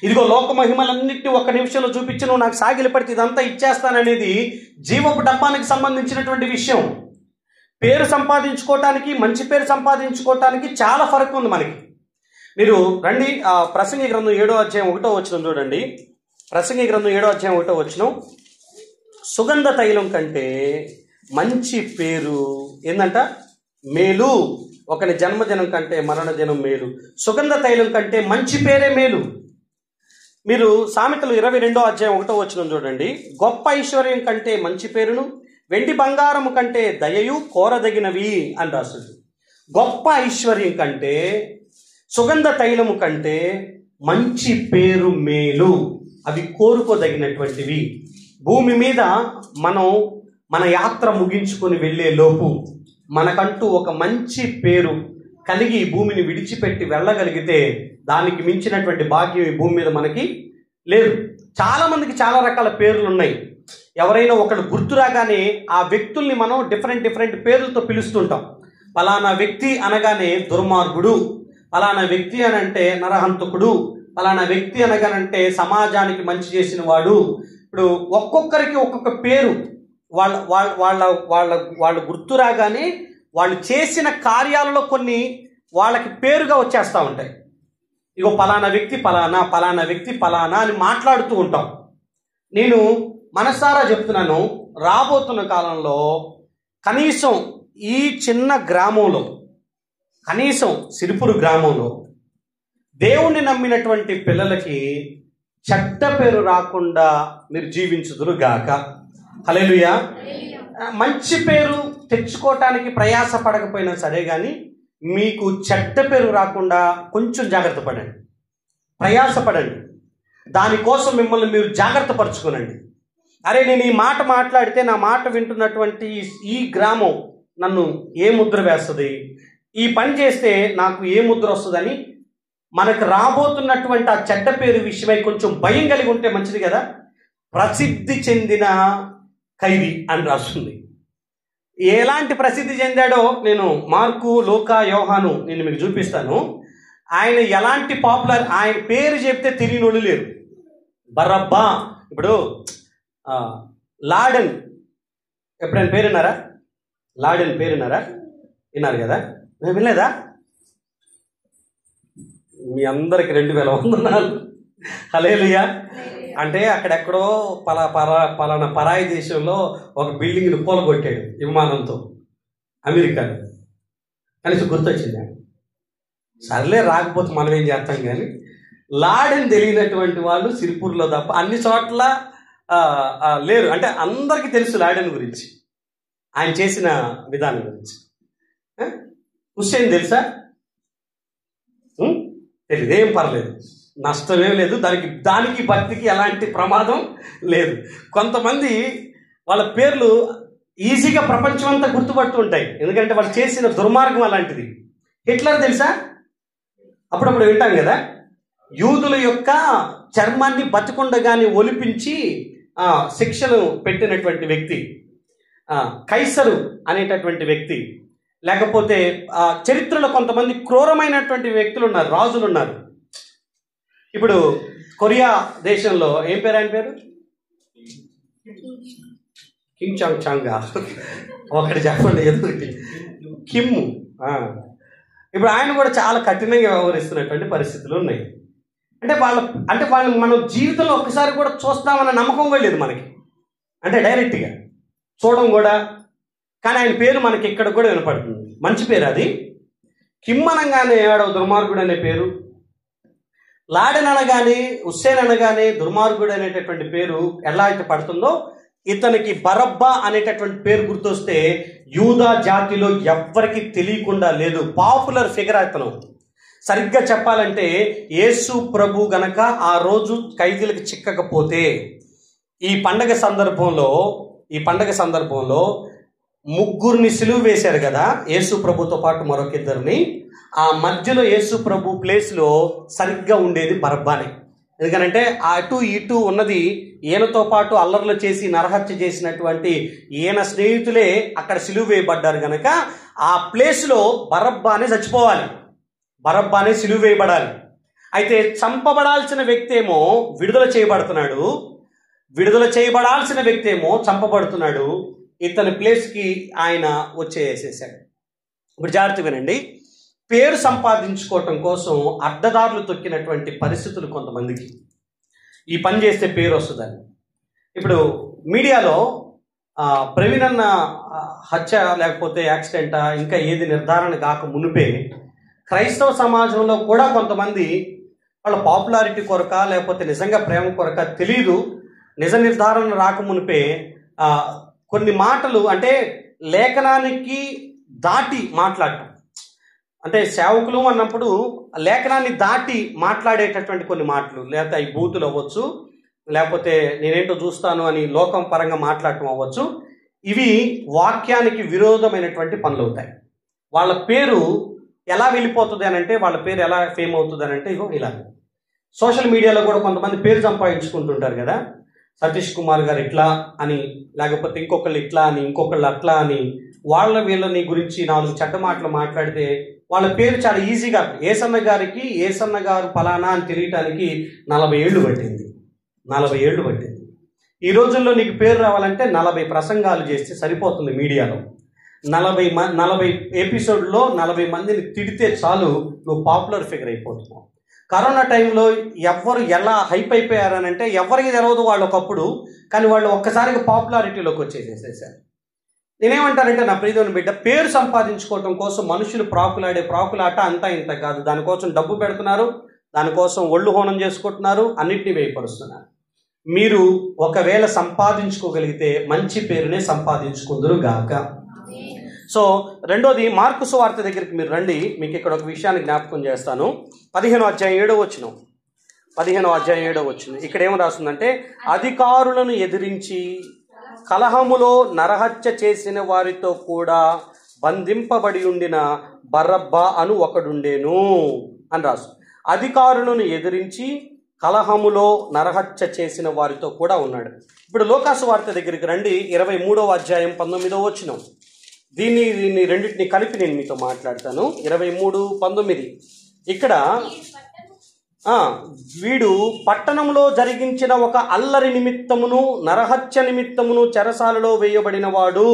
ఇదిగో లోక మహిమలన్నింటినీ ఒక్క నిమిషంలో చూపించి నువ్వు నాకు సాగిలి పడితే ఇదంతా ఇచ్చేస్తాననేది జీవపు డంబానికి సంబంధించినటువంటి విషయం. పేరు సంపాదించుకోవటానికి, మంచి పేరు సంపాదించుకోవటానికి చాలా ఫరక్ ఉంది మనకి. మీరు రండి, ప్రసంగి గ్రంథం 7వ అధ్యాయం 1వ వచనం చూడండి. ప్రసంగి గ్రంథం 7వ అధ్యాయం 1వ వచనం, సుగంధ తైలం కంటే మంచి పేరు ఏందంట? మేలు. ఒకని జన్మదినం కంటే మరణదినం మేలు. సుగంధ తైలం కంటే మంచి పేరే మేలు. మీరు సామెతలు 22వ అధ్యాయం 1వ వచనం చూడండి. గొప్ప ఐశ్వర్యం కంటే మంచి పేరును, వెండి బంగారము కంటే దయయు కోరదగినవి అని రాస్తుంది. గొప్ప ఐశ్వర్యం కంటే, సుగంధ తైలము కంటే మంచి పేరు మేలు. అవి కోరుకోదగినటువంటివి. భూమి మీద మనం మన యాత్ర ముగించుకొని వెళ్ళే లోపు మనకంటూ ఒక మంచి పేరు కలిగి భూమిని విడిచిపెట్టి వెళ్ళగలిగితే దానికి మించినటువంటి భాగ్యం ఈ భూమి మీద మనకి లేదు. చాలామందికి చాలా రకాల పేర్లు ఉన్నాయి. ఎవరైనా ఒకళ్ళు గుర్తు రాగానే ఆ వ్యక్తుల్ని మనం డిఫరెంట్ పేర్లతో పిలుస్తుంటాం. ఫలానా వ్యక్తి అనగానే దుర్మార్గుడు, ఫలానా వ్యక్తి అనంటే నరహంతకుడు, ఫలానా వ్యక్తి అనగానంటే సమాజానికి మంచి చేసిన వాడు. ఇప్పుడు ఒక్కొక్కరికి ఒక్కొక్క పేరు, వాళ్ళ గుర్తు రాగానే వాళ్ళు చేసిన కార్యాలలో కొన్ని వాళ్ళకి పేరుగా వచ్చేస్తూ ఉంటాయి. ఇగో ఫలానా వ్యక్తి ఫలానా వ్యక్తి ఫలానా అని మాట్లాడుతూ ఉంటాం. నేను మనసారా చెప్తున్నాను, రాబోతున్న కాలంలో కనీసం ఈ చిన్న గ్రామంలో, కనీసం సిరిపురు గ్రామంలో దేవుణ్ణి నమ్మినటువంటి పిల్లలకి చెడ్డ పేరు రాకుండా మీరు జీవించుదురు గాక. హల్లెలూయా. మంచి పేరు తెచ్చుకోవటానికి ప్రయాస పడకపోయినా సరే కానీ మీకు చెడ్డ పేరు రాకుండా కొంచెం జాగ్రత్త పడండి, ప్రయాసపడండి. దానికోసం మిమ్మల్ని మీరు జాగ్రత్త పరచుకోనండి. అరే నేను ఈ మాట మాట్లాడితే నా మాట వింటున్నటువంటి ఈ గ్రామం నన్ను ఏ ముద్ర వేస్తుంది, ఈ పని చేస్తే నాకు ఏ ముద్ర వస్తుందని మనకు రాబోతున్నటువంటి ఆ చెడ్డ పేరు విషయమై కొంచెం భయం కలిగి ఉంటే మంచిది కదా. ప్రసిద్ధి చెందిన ఖైదీ అని రాస్తుంది. ఎలాంటి ప్రసిద్ధి చెందాడో నేను మార్కు, లూకా, యోహాను నేను మీకు చూపిస్తాను. ఆయన ఎలాంటి పాపులర్, ఆయన పేరు చెప్తే తెలియనోళ్ళు లేరు. బరబ్బా. ఇప్పుడు లాడెన్ ఎప్పుడైనా పేరున్నారా? లాడెన్ పేరున్నారా? విన్నారు కదా, మేము వినలేదా? మీ అందరికి 2000 వందనాలు. హల్లెలూయా. అంటే అక్కడెక్కడో పలానా పరాయి దేశంలో ఒక బిల్డింగ్ని కూలగొట్టాడు విమానంతో, అమెరికాలో. కనీసం గుర్తొచ్చింది. సర్లే, రాకపోతే మనం ఏం చేస్తాం. కానీ లాడెన్ తెలియనటువంటి వాళ్ళు సిరిపూర్లో తప్ప అన్ని చోట్ల లేరు. అంటే అందరికీ తెలుసు లాడెన్ గురించి, ఆయన చేసిన విధానం గురించి. హుస్సేన్ తెలుసా? తెలియదు, ఏం పర్లేదు, నష్టమేం లేదు, దానికి భక్తికి ఎలాంటి ప్రమాదం లేదు. కొంతమంది వాళ్ళ పేర్లు ఈజీగా ప్రపంచం అంతా గుర్తుపడుతూ ఉంటాయి, ఎందుకంటే వాళ్ళు చేసిన దుర్మార్గం అలాంటిది. హిట్లర్ తెలుసా? అప్పుడప్పుడు వింటాం కదా. యూదుల యొక్క చర్మాన్ని బతికుండగానే ఒలిపించి శిక్షను పెట్టినటువంటి వ్యక్తి. కైసరు అనేటటువంటి వ్యక్తి. లేకపోతే చరిత్రలో కొంతమంది క్రూరమైనటువంటి వ్యక్తులు ఉన్నారు, రాజులు ఉన్నారు. ఇప్పుడు కొరియా దేశంలో ఏం పేరు ఆయన పేరు? కిమ్ చాంగ్ చాంగా, ఒకటి చెప్పండి, ఎదుటి కిమ్. ఇప్పుడు ఆయన కూడా చాలా కఠినంగా వ్యవహరిస్తున్నటువంటి పరిస్థితులు ఉన్నాయి. అంటే వాళ్ళని మనం జీవితంలో ఒక్కసారి కూడా చూస్తామన్న నమ్మకం కూడా లేదు మనకి, అంటే డైరెక్ట్గా చూడడం కూడా. కానీ ఆయన పేరు మనకి ఇక్కడ కూడా వినపడుతుంది, మంచి పేరు అది. కిమ్ అనగానే ఆడవ దుర్మార్గుడు అనే పేరు, లాడెన్ అనగానే, హుస్సేన్ అనగానే దుర్మార్గుడు అనేటటువంటి పేరు ఎలా అయితే పడుతుందో, ఇతనికి బరబ్బా అనేటటువంటి పేరు గుర్తొస్తే యూదా జాతిలో ఎవ్వరికి తెలియకుండా లేదు. పాపులర్ ఫిగర్ అతను. సరిగ్గా చెప్పాలంటే యేసు ప్రభు గనక ఆ రోజు ఖైదీలకు చిక్కకపోతే ఈ పండగ సందర్భంలో ముగ్గురిని సిలువ వేశారు కదా యేసు ప్రభుతో పాటు మరొకిద్దరిని. ఆ మధ్యలో యేసు ప్రభు ప్లేస్లో సరిగ్గా ఉండేది బరబ్బానే. ఎందుకనంటే అటు ఇటు ఉన్నది ఈయనతో పాటు అల్లర్లు చేసి నరహత్య చేసినటువంటి ఈయన స్నేహితులే అక్కడ సిలువ వేయబడ్డారు కనుక ఆ ప్లేస్లో బరబ్బానే చచ్చిపోవాలి, బరబ్బానే సిలువ వేయబడాలి. అయితే చంపబడాల్సిన వ్యక్తి ఏమో విడుదల చేయబడుతున్నాడు, విడుదల చేయబడాల్సిన వ్యక్తి ఏమో చంపబడుతున్నాడు. ఇతని ప్లేస్కి ఆయన వచ్చేసేసాడు. ఇప్పుడు జాగ్రత్త వినండి. పేరు సంపాదించుకోవటం కోసం అడ్డదారులు తొక్కినటువంటి పరిస్థితులు కొంతమందికి. ఈ పని చేస్తే పేరు వస్తుందని. ఇప్పుడు మీడియాలో ప్రవీణ్ అన్న హత్య లేకపోతే యాక్సిడెంటా ఇంకా ఏది నిర్ధారణ కాక మునిపే క్రైస్తవ సమాజంలో కూడా కొంతమంది వాళ్ళ పాపులారిటీ కొరక లేకపోతే నిజంగా ప్రేమ కొరక తెలియదు, నిజ నిర్ధారణ రాకమునిపే కొన్ని మాటలు అంటే లేఖనానికి దాటి మాట్లాడటం. అంటే సేవకులు అన్నప్పుడు లేఖనాన్ని దాటి మాట్లాడేటటువంటి కొన్ని మాటలు, లేకపోతే అవి బూతులు అవ్వచ్చు, లేకపోతే నేనేంటో చూస్తాను అని లోకం పరంగా మాట్లాడటం అవ్వచ్చు. ఇవి వాక్యానికి విరోధమైనటువంటి పనులు అవుతాయి. వాళ్ళ పేరు ఎలా వెళ్ళిపోతుంది అని అంటే, వాళ్ళ పేరు ఎలా ఫేమ్ అవుతుంది అని అంటే, ఇగో ఇలా సోషల్ మీడియాలో కూడా కొంతమంది పేరు సంపాదించుకుంటుంటారు కదా. సతీష్ కుమార్ గారు ఇట్లా అని, లేకపోతే ఇంకొకళ్ళు ఇట్లా అని, ఇంకొకళ్ళు అట్లా అని, వీళ్ళని గురించి 4 చెడ్డ మాటలు మాట్లాడితే వాళ్ళ పేరు చాలా ఈజీగా ఏసన్న గారు ఫలానా అని తెలియటానికి 40 ఏళ్ళు పట్టింది. 40 ఏళ్ళు పట్టింది. ఈ రోజుల్లో నీకు పేరు రావాలంటే 40 ప్రసంగాలు చేస్తే సరిపోతుంది. మీడియాలో 40 ఎపిసోడ్లో 40 మందిని తిడితే చాలు, నువ్వు పాపులర్ ఫిగర్ అయిపోతున్నావు. కరోనా టైంలో ఎవరు ఎలా హైప్ అయిపోయారనంటే ఎవరికి తెలియదు వాళ్ళు ఒకప్పుడు, కానీ వాళ్ళు ఒక్కసారిగా పాపులారిటీలోకి వచ్చేసేసారు. నేనేమంటానంటే నా ప్రియమైన బిడ్డ, పేరు సంపాదించుకోవటం కోసం మనుషులు ప్రాకులాట అంతా ఇంత కాదు. దానికోసం డబ్బు పెడుతున్నారు, దానికోసం ఒళ్ళు హోనం చేసుకుంటున్నారు, అన్నిటినీ వేయపరుస్తున్నారు. మీరు ఒకవేళ సంపాదించుకోగలిగితే మంచి పేరునే సంపాదించుకుందరు గాక. సో రెండోది, మార్కు సువార్త దగ్గరికి మీరు రండి. మీకు ఇక్కడ ఒక విషయాన్ని జ్ఞాపకం చేస్తాను. 15వ అధ్యాయం 7వ వచనం. 15వ అధ్యాయం 7వ వచనం ఇక్కడ ఏం రాస్తుందంటే, అధికారులను ఎదిరించి కలహములో నరహత్య చేసిన వారితో కూడా బంధింపబడి ఉండిన బరబ్బా అను ఒకడుండేను అని రాసు. అధికారులను ఎదిరించి కలహములో నరహత్య చేసిన వారితో కూడా ఉన్నాడు. ఇప్పుడు లోకాసు వార్త దగ్గరికి రండి. 23వ అధ్యాయం 19వ వచనం. దీన్ని రెండింటిని కలిపి నేను మీతో మాట్లాడతాను. 23:19 ఇక్కడ వీడు పట్టణంలో జరిగించిన ఒక అల్లరి నిమిత్తమును నరహత్య నిమిత్తమును చెరసాలలో వేయబడిన వాడు.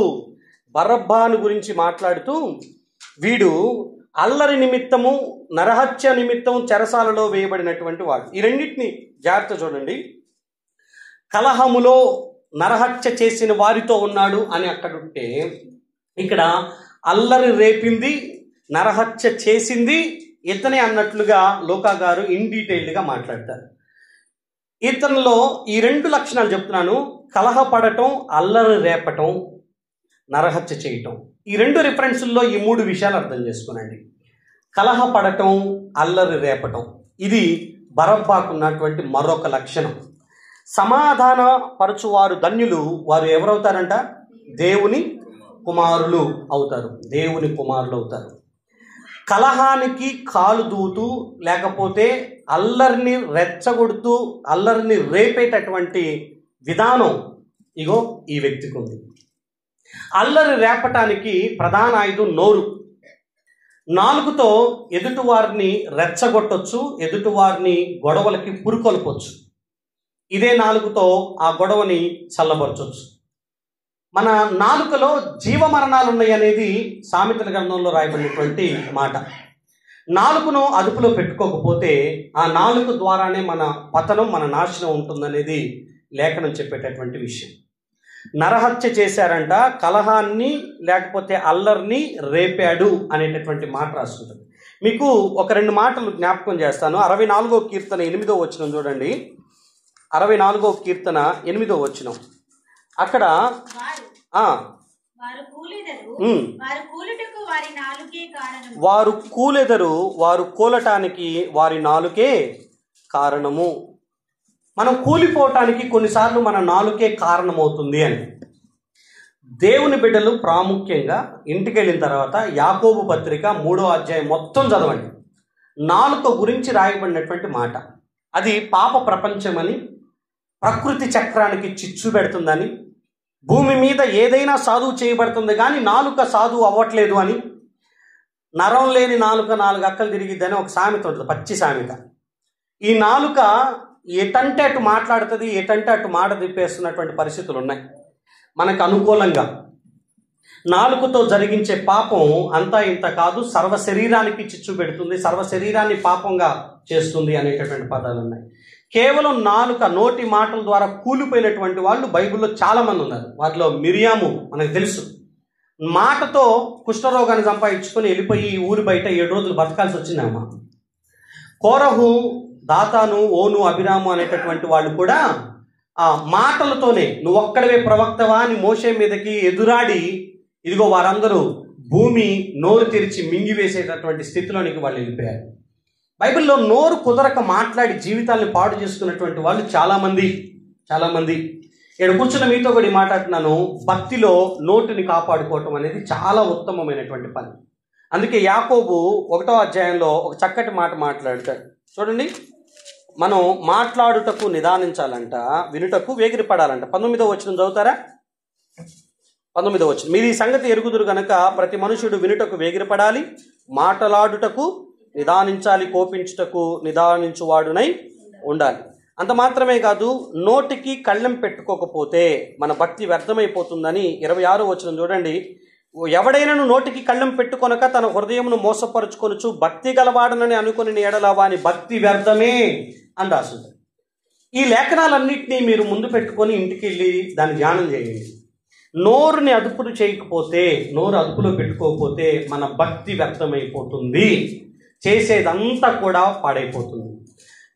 బరబ్బాను గురించి మాట్లాడుతూ వీడు అల్లరి నిమిత్తము నరహత్య నిమిత్తము చెరసాలలో వేయబడినటువంటి వాడు. ఈ రెండింటిని జాగ్రత్త చూడండి. కలహములో నరహత్య చేసిన వారితో ఉన్నాడు అని అక్కడుంటే, ఇక్కడ అల్లరి రేపింది, నరహత్య చేసింది ఇతనే అన్నట్లుగా లోకా గారు ఇన్ డీటెయిల్డ్గా మాట్లాడతారు. ఇతనిలో ఈ 2 లక్షణాలు చెప్తున్నాను. కలహపడటం, అల్లరి రేపటం. నరహత్య చేయటం. ఈ 2 రిఫరెన్సుల్లో ఈ 3 విషయాలు అర్థం చేసుకునండి. కలహపడటం, అల్లరి రేపటం, ఇది బరబ్బాకున్నటువంటి మరొక లక్షణం. సమాధాన పరచువారు ధన్యులు, వారు ఎవరవుతారంట? దేవుని కుమారులు అవుతారు. దేవుని కుమారులు అవుతారు. కలహానికి కాలు దూతూ లేకపోతే అల్లరిని రెచ్చగొడుతూ అల్లరిని రేపేటటువంటి విధానం ఇగో ఈ వ్యక్తికి ఉంది. అల్లరి రేపటానికి ప్రధాన ఆయుధం నోరు. నాలుగుతో ఎదుటివారిని రెచ్చగొట్టొచ్చు, ఎదుటివారిని గొడవలకి పురుకొల్పొచ్చు. ఇదే నాలుగుతో ఆ గొడవని చల్లబరచొచ్చు. మన నాలుకలో జీవమరణాలు ఉన్నాయి అనేది సామెతల గ్రంథంలో రాయబడినటువంటి మాట. నాలుకను అదుపులో పెట్టుకోకపోతే ఆ నాలుక ద్వారానే మన పతనం, మన నాశనం ఉంటుందనేది లేఖనం చెప్పేటటువంటి విషయం. నరహత్య చేశారంట, కలహాన్ని లేకపోతే అల్లరిని రేపాడు అనేటటువంటి మాట రాస్తుంటుంది. మీకు ఒక 2 మాటలు జ్ఞాపకం చేస్తాను. 64వ కీర్తన 8వ వచనం చూడండి. 64వ కీర్తన 8వ వచనం. అక్కడ వారు కూలెదరు, వారు కూలటానికి వారి నాలుకే కారణము. మనం కూలిపోవటానికి కొన్నిసార్లు మన నాలుకే కారణమవుతుంది అని. దేవుని బిడ్డలు ప్రాముఖ్యంగా ఇంటికి వెళ్ళిన తర్వాత యాకోబు పత్రిక 3వ అధ్యాయం మొత్తం చదవండి. నాలుక గురించి రాయబడినటువంటి మాట. అది పాప ప్రపంచమని, ప్రకృతి చక్రానికి చిచ్చు పెడుతుందని, భూమి మీద ఏదైనా సాధువు చేయబడుతుంది కానీ నాలుక సాధువు అవ్వట్లేదు అని, నరం లేని నాలుక 4 అక్కలు తిరిగిద్దని ఒక సామెత ఉంటుంది, పచ్చి సామెత. ఈ నాలుక ఎటంటే అటు మాట్లాడుతుంది, ఎటంటే అటు మాట తిప్పేస్తున్నటువంటి పరిస్థితులు ఉన్నాయి మనకు అనుకూలంగా. నాలుకతో జరిగించే పాపం అంతా ఇంత కాదు, సర్వ శరీరానికి చిచ్చు పెడుతుంది, సర్వ శరీరాన్ని పాపంగా చేస్తుంది అనేటటువంటి పదాలు ఉన్నాయి. కేవలం నాలుక, నోటి మాటల ద్వారా కూలిపోయినటువంటి వాళ్ళు బైబిల్లో చాలామంది ఉన్నారు. వాటిలో మిరియాము మనకు తెలుసు, మాటతో కుష్ఠరోగాన్ని సంపాదించుకొని వెళ్ళిపోయి ఊరి బయట 7 రోజులు బతకాల్సి వచ్చిందమ్మా. కోరహు, దాతాను, ఓను, అభిరాము అనేటటువంటి వాళ్ళు కూడా ఆ మాటలతోనే నువ్వు ఒక్కడవే ప్రవక్తవా అని మోషే మీదకి ఎదురాడి ఇదిగో వారందరూ భూమి నోరు తెరిచి మింగివేసేటటువంటి స్థితిలోనికి వాళ్ళు వెళ్ళిపోయారు. బైబిల్లో నోరు కుదరక మాట్లాడి జీవితాన్ని పాడు చేసుకున్నటువంటి వాళ్ళు చాలామంది. ఇక్కడ కూర్చున్న మీతో కూడా మాట్లాడుతున్నాను. భక్తిలో నోటిని కాపాడుకోవటం అనేది చాలా ఉత్తమమైనటువంటి పని. అందుకే యాకోబు 1వ అధ్యాయంలో ఒక చక్కటి మాట మాట్లాడతాడు చూడండి. మనం మాట్లాడుటకు నిదానించాలంట, వినుటకు వేగిరపడాలంట. 19వ వచనం చదువుతారా? 19వ వచనం. మీరు ఈ సంగతి ఎరుగుదురు గనక ప్రతి మనుషుడు వినుటకు వేగిరపడాలి, మాట్లాడుటకు నిదానించాలి, కోపించుటకు నిదానించువాడునై ఉండాలి. అంత మాత్రమే కాదు, నోటికి కళ్ళెం పెట్టుకోకపోతే మన భక్తి వ్యర్థమైపోతుందని 26వ వచనం చూడండి. ఎవడైనను నోటికి కళ్ళెం పెట్టుకొనక తన హృదయమును మోసపరుచుకొనుచు భక్తి గలవాడనని అనుకుని ఎడల వాని భక్తి వ్యర్థమే అని రాస్తుంది. ఈ లేఖనాలన్నింటినీ మీరు ముందు పెట్టుకొని ఇంటికి వెళ్ళి దాన్ని ధ్యానం చేయండి. నోరుని అదుపులు చేయకపోతే, నోరు అదుపులో పెట్టుకోకపోతే మన భక్తి వ్యర్థమైపోతుంది, చేసేదంతా కూడా పాడైపోతుంది.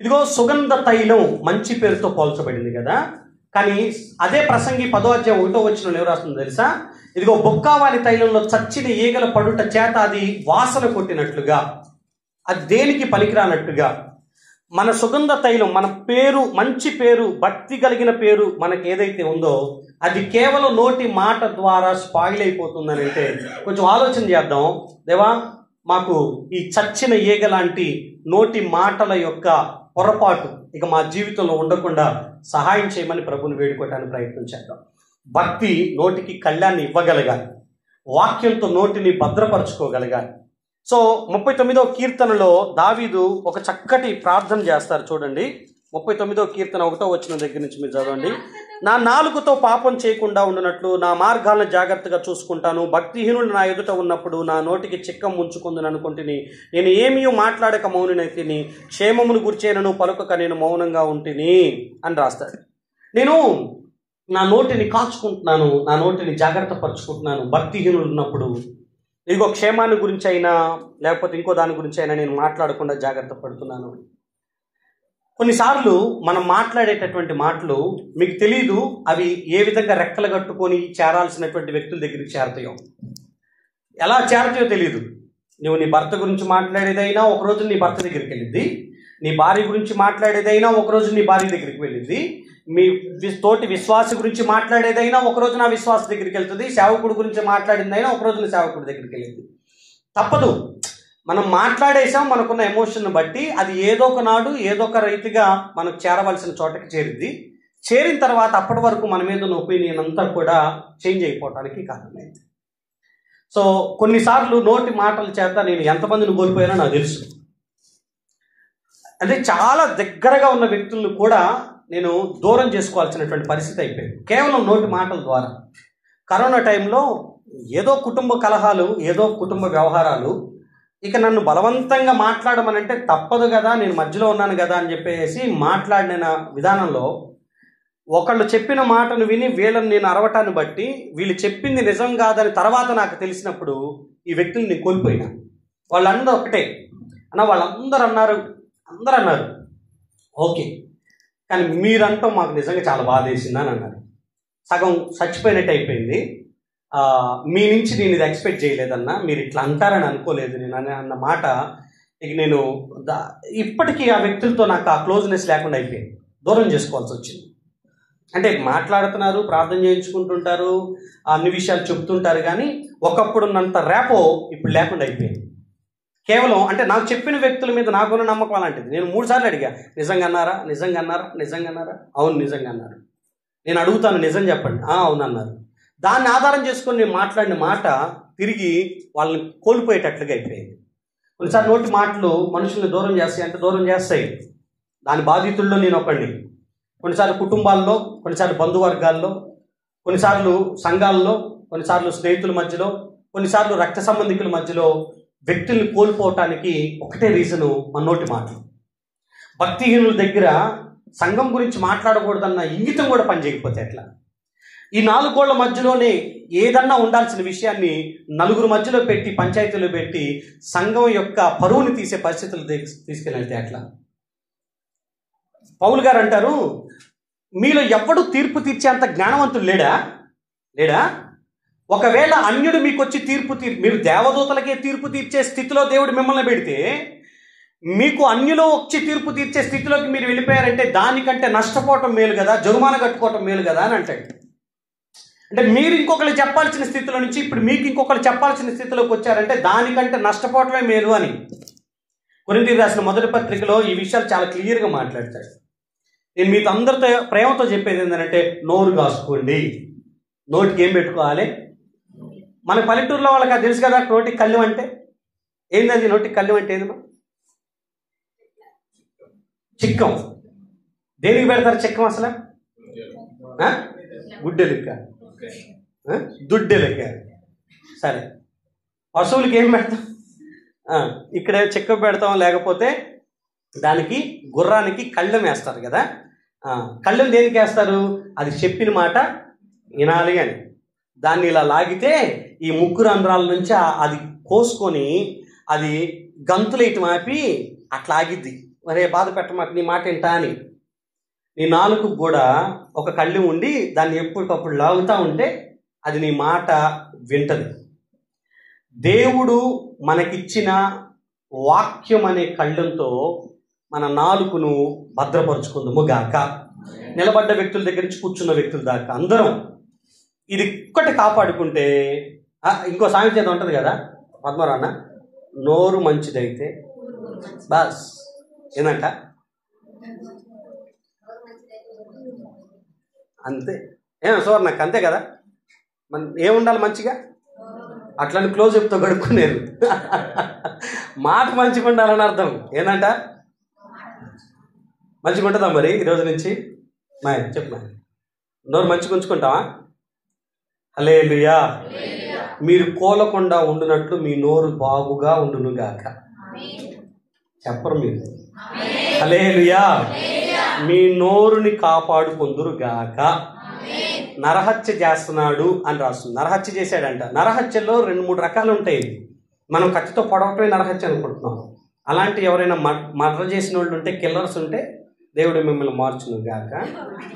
ఇదిగో సుగంధ తైలం మంచి పేరుతో పోల్చబడింది కదా, కానీ అదే ప్రసంగి 10వ అధ్యాయం 1వ వచనంలో ఎవరు రాస్తుందో తెలుసా? ఇదిగో బొక్కావాలి తైలంలో చచ్చిన ఈగల పడుట చేత అది వాసన కొట్టినట్లుగా, అది దేనికి పనికిరానట్టుగా మన సుగంధ తైలం, మన పేరు, మంచి పేరు, భక్తి కలిగిన పేరు మనకి ఏదైతే ఉందో అది కేవలం నోటి మాట ద్వారా స్పాయిల్ అయిపోతుందని అంటే కొంచెం ఆలోచన చేద్దాం. దేవా, మాకు ఈ చచ్చిన ఈగ లాంటి నోటి మాటల యొక్క పొరపాటు ఇక మా జీవితంలో ఉండకుండా సహాయం చేయమని ప్రభుని వేడుకోవటానికి ప్రయత్నం చేద్దాం. భక్తి నోటికి కళ్యాణ్ణి ఇవ్వగలగాలి, వాక్యంతో నోటిని భద్రపరచుకోగలగాలి. సో 39వ కీర్తనలో దావీదు ఒక చక్కటి ప్రార్థన చేస్తారు చూడండి. 39వ కీర్తన 1వ వచనం దగ్గర నుంచి మీరు చదవండి. నా నాలుకతో పాపం చేయకుండా ఉండునట్లు నా మార్గాలను జాగ్రత్తగా చూసుకుంటాను. భక్తిహీనులు నా ఎదుట ఉన్నప్పుడు నా నోటికి చిక్కం ఉంచుకుందని అనుకుంటుని. నేను ఏమీ మాట్లాడక మౌనినైతిని, క్షేమమును గుర్చేనను పలుకక నేను మౌనంగా ఉంటిని అని రాస్తాడు. నేను నా నోటిని కాచుకుంటున్నాను, నా నోటిని జాగ్రత్త పరుచుకుంటున్నాను. భక్తిహీనులు ఉన్నప్పుడు ఇదిగో క్షేమాన్ని గురించి అయినా లేకపోతే ఇంకో దాని గురించి అయినా నేను మాట్లాడకుండా జాగ్రత్త పడుతున్నాను. కొన్నిసార్లు మనం మాట్లాడేటటువంటి మాటలు మీకు తెలీదు అవి ఏ విధంగా రెక్కలు కట్టుకొని చేరాల్సినటువంటి వ్యక్తుల దగ్గరికి చేరతాయో, ఎలా చేరతాయో తెలియదు. నువ్వు నీ భర్త గురించి మాట్లాడేదైనా ఒకరోజు నీ భర్త దగ్గరికి వెళ్ళిద్ది, నీ భార్య గురించి మాట్లాడేదైనా ఒకరోజు నీ భార్య దగ్గరికి వెళ్ళిద్ది, మీ తోటి విశ్వాస గురించి మాట్లాడేదైనా ఒకరోజు నా విశ్వాస దగ్గరికి వెళ్తుంది, సేవకుడి గురించి మాట్లాడిందైనా ఒకరోజు నా సేవకుడి దగ్గరికి వెళ్ళింది. తప్పదు, మనం మాట్లాడేసాం, మనకున్న ఎమోషన్ బట్టి అది ఏదో ఒక నాడు ఏదో ఒక రీతిగా మనకు చేరవలసిన చోటకి చేరింది. చేరిన తర్వాత అప్పటి వరకు మన మీద ఉన్న ఒపీనియన్ అంతా కూడా చేంజ్ అయిపోవటానికి కారణమైంది. సో కొన్నిసార్లు నోటి మాటల చేత నేను ఎంతమందిని కోల్పోయానో నాకు తెలుసు. అంటే చాలా దగ్గరగా ఉన్న వ్యక్తులను కూడా నేను దూరం చేసుకోవాల్సినటువంటి పరిస్థితి అయిపోయింది కేవలం నోటి మాటల ద్వారా. కరోనా టైంలో ఏదో కుటుంబ కలహాలు, ఏదో కుటుంబ వ్యవహారాలు, ఇక నన్ను బలవంతంగా మాట్లాడమనంటే తప్పదు కదా, నేను మధ్యలో ఉన్నాను కదా అని చెప్పేసి మాట్లాడిన విధానంలో ఒకళ్ళు చెప్పిన మాటను విని వీళ్ళని నేను అరవటాన్ని బట్టి వీళ్ళు చెప్పింది నిజం కాదని తర్వాత నాకు తెలిసినప్పుడు ఈ వ్యక్తులు నేను కోల్పోయినా. వాళ్ళందరూ ఒకటే అన్న, వాళ్ళందరూ అన్నారు ఓకే, కానీ మీరంటాం మాకు నిజంగా చాలా బాధ వేసిందని అన్నారు. సగం చచ్చిపోయినట్టు అయిపోయింది, మీ నుంచి నేను ఇది ఎక్స్పెక్ట్ చేయలేదన్నా, మీరు ఇట్లా అంటారని అనుకోలేదు నేను అన్న మాట. ఇక నేను ఇప్పటికీ ఆ వ్యక్తులతో నాకు ఆ క్లోజ్నెస్ లేకుండా అయిపోయింది, దూరం చేసుకోవాల్సి వచ్చింది. అంటే మాట్లాడుతున్నారు, ప్రార్థన చేయించుకుంటుంటారు, అన్ని విషయాలు చెప్తుంటారు, కానీ ఒకప్పుడున్నంత రేపో ఇప్పుడు లేకుండా అయిపోయింది. కేవలం అంటే నాకు చెప్పిన వ్యక్తుల మీద నాకున్న నమ్మకం అలాంటిది. నేను 3 సార్లు అడిగా, నిజంగా అన్నారా, నిజంగా అన్నారా, నిజంగా అన్నారా? అవును నిజంగా అన్నారు. నేను అడుగుతాను, నిజం చెప్పండి. అవును అన్నారు. దాన్ని ఆధారం చేసుకొని నేను మాట్లాడిన మాట తిరిగి వాళ్ళని కోల్పోయేటట్లుగా అయిపోయింది. కొన్నిసార్లు నోటి మాటలు మనుషుల్ని దూరం చేస్తాయి అంటే దూరం చేస్తాయి. దాని బాధితుల్లో నేను ఒకడిని. కొన్నిసార్లు కుటుంబాల్లో, కొన్నిసార్లు బంధువర్గాల్లో, కొన్నిసార్లు సంఘాల్లో, కొన్నిసార్లు స్నేహితుల మధ్యలో, కొన్నిసార్లు రక్త సంబంధికుల మధ్యలో వ్యక్తుల్ని కోల్పోవటానికి ఒకటే రీజను మన నోటి మాటలు. భక్తిహీనుల దగ్గర సంఘం గురించి మాట్లాడకూడదన్న ఇంగితం కూడా పనిచేయకపోతే ఎట్లా? ఈ 4 గోళ్ల మధ్యలోనే ఏదన్నా ఉండాల్సిన విషయాన్ని నలుగురు మధ్యలో పెట్టి, పంచాయతీలో పెట్టి సంఘం యొక్క పరువుని తీసే పరిస్థితులు తీసుకెళ్తే ఎట్లా? పౌలు గారు అంటారు, మీలో ఎవడు తీర్పు తీర్చేంత జ్ఞానవంతుడు లేడా? ఒకవేళ అన్యుడు మీకు వచ్చి మీరు దేవదూతలకే తీర్పు తీర్చే స్థితిలో దేవుడు మిమ్మల్ని పెడితే, మీకు అన్యులో వచ్చి తీర్పు తీర్చే స్థితిలోకి మీరు వెళ్ళిపోయారంటే దానికంటే నష్టపోవటం మేలు కదా, జరుమానా కట్టుకోవటం మేలు కదా అని అంటాడు. అంటే మీరు ఇంకొకరు చెప్పాల్సిన స్థితిలో నుంచి ఇప్పుడు మీకు ఇంకొకరు చెప్పాల్సిన స్థితిలోకి వచ్చారంటే దానికంటే నష్టపోవటమే మేలు అని కొరింథీయులకు రాసిన మొదటి పత్రికలో ఈ విషయాలు చాలా క్లియర్గా మాట్లాడతాడు. నేను మీతో అందరితో ప్రేమతో చెప్పేది ఏంటంటే, నోరు కాసుకోండి. నోటికి ఏం పెట్టుకోవాలి? మన పల్లెటూరులో వాళ్ళకి అది తెలుసు కదా, నోటికి కళ్ళెం అంటే ఏంది. అది నోటికి కళ్ళెం అంటే ఏందమ్మా? చిక్కం. దేనికి పెడతారు చిక్కం అసలు? గుడ్డెలెక్క, దుడ్డెలెక్క. సరే, పశువులకి ఏం పెడతాం? ఇక్కడ చెక్క పెడతాం, లేకపోతే దానికి గుర్రానికి కళ్ళెం వేస్తారు కదా. కళ్ళెం దేనికి వేస్తారు? అది చెప్పిన మాట వినాలి అని. దాన్ని ఇలా లాగితే ఈ ముగ్గురు రంధ్రాల నుంచి అది కోసుకొని అది గంతులు ఇటు మాపి అట్లా ఆగిద్ది. మరే బాధ పెట్టమాకు, నీ మాట ఏంటా అని. నీ నాలుగు కూడా ఒక కళ్ళెం ఉండి దాన్ని ఎప్పటికప్పుడు లాగుతూ ఉంటే అది నీ మాట వింటది. దేవుడు మనకిచ్చిన వాక్యం అనే కళ్ళెంతో మన నాలుకను భద్రపరుచుకుందాము గాక. నిలబడ్డ వ్యక్తుల దగ్గర నుంచి కూర్చున్న వ్యక్తుల దాకా అందరం ఇది ఒక్కటి కాపాడుకుంటే, ఇంకో సామెత ఉంటుంది కదా పద్మరాన్న, నోరు మంచిదైతే బాస్ ఏందంట అంతే. నాకు అంతే కదా, మన ఏముండాలి మంచిగా, అట్లని క్లోజ్ చెప్తూ గడుక్కునేది. మాట మంచిగా ఉండాలని అర్థం. ఏంటంట మంచిగా ఉంటుందా మరి ఈరోజు నుంచి? చెప్పు, నోరు మంచిగా ఉంచుకుంటావా? హల్లెలూయా. మీరు కోలకుండా ఉండునట్లు మీ నోరు బాగుగా ఉండునుగాక. చెప్పరు మీరు? హల్లెలూయా. మీ నోరుని కాపాడుకొందురుగాక. నరహత్య చేస్తున్నాడు అని రాస్తుంది. నరహత్య చేశాడంట. నరహత్యలో 2-3 రకాలు ఉంటాయి. మనం కత్తితో పొడవటమే నరహత్య అనుకుంటున్నాం. అలాంటి ఎవరైనా మర్డర్ చేసిన వాళ్ళు ఉంటే, కిల్లర్స్ ఉంటే దేవుడు మిమ్మల్ని మార్చును గాక.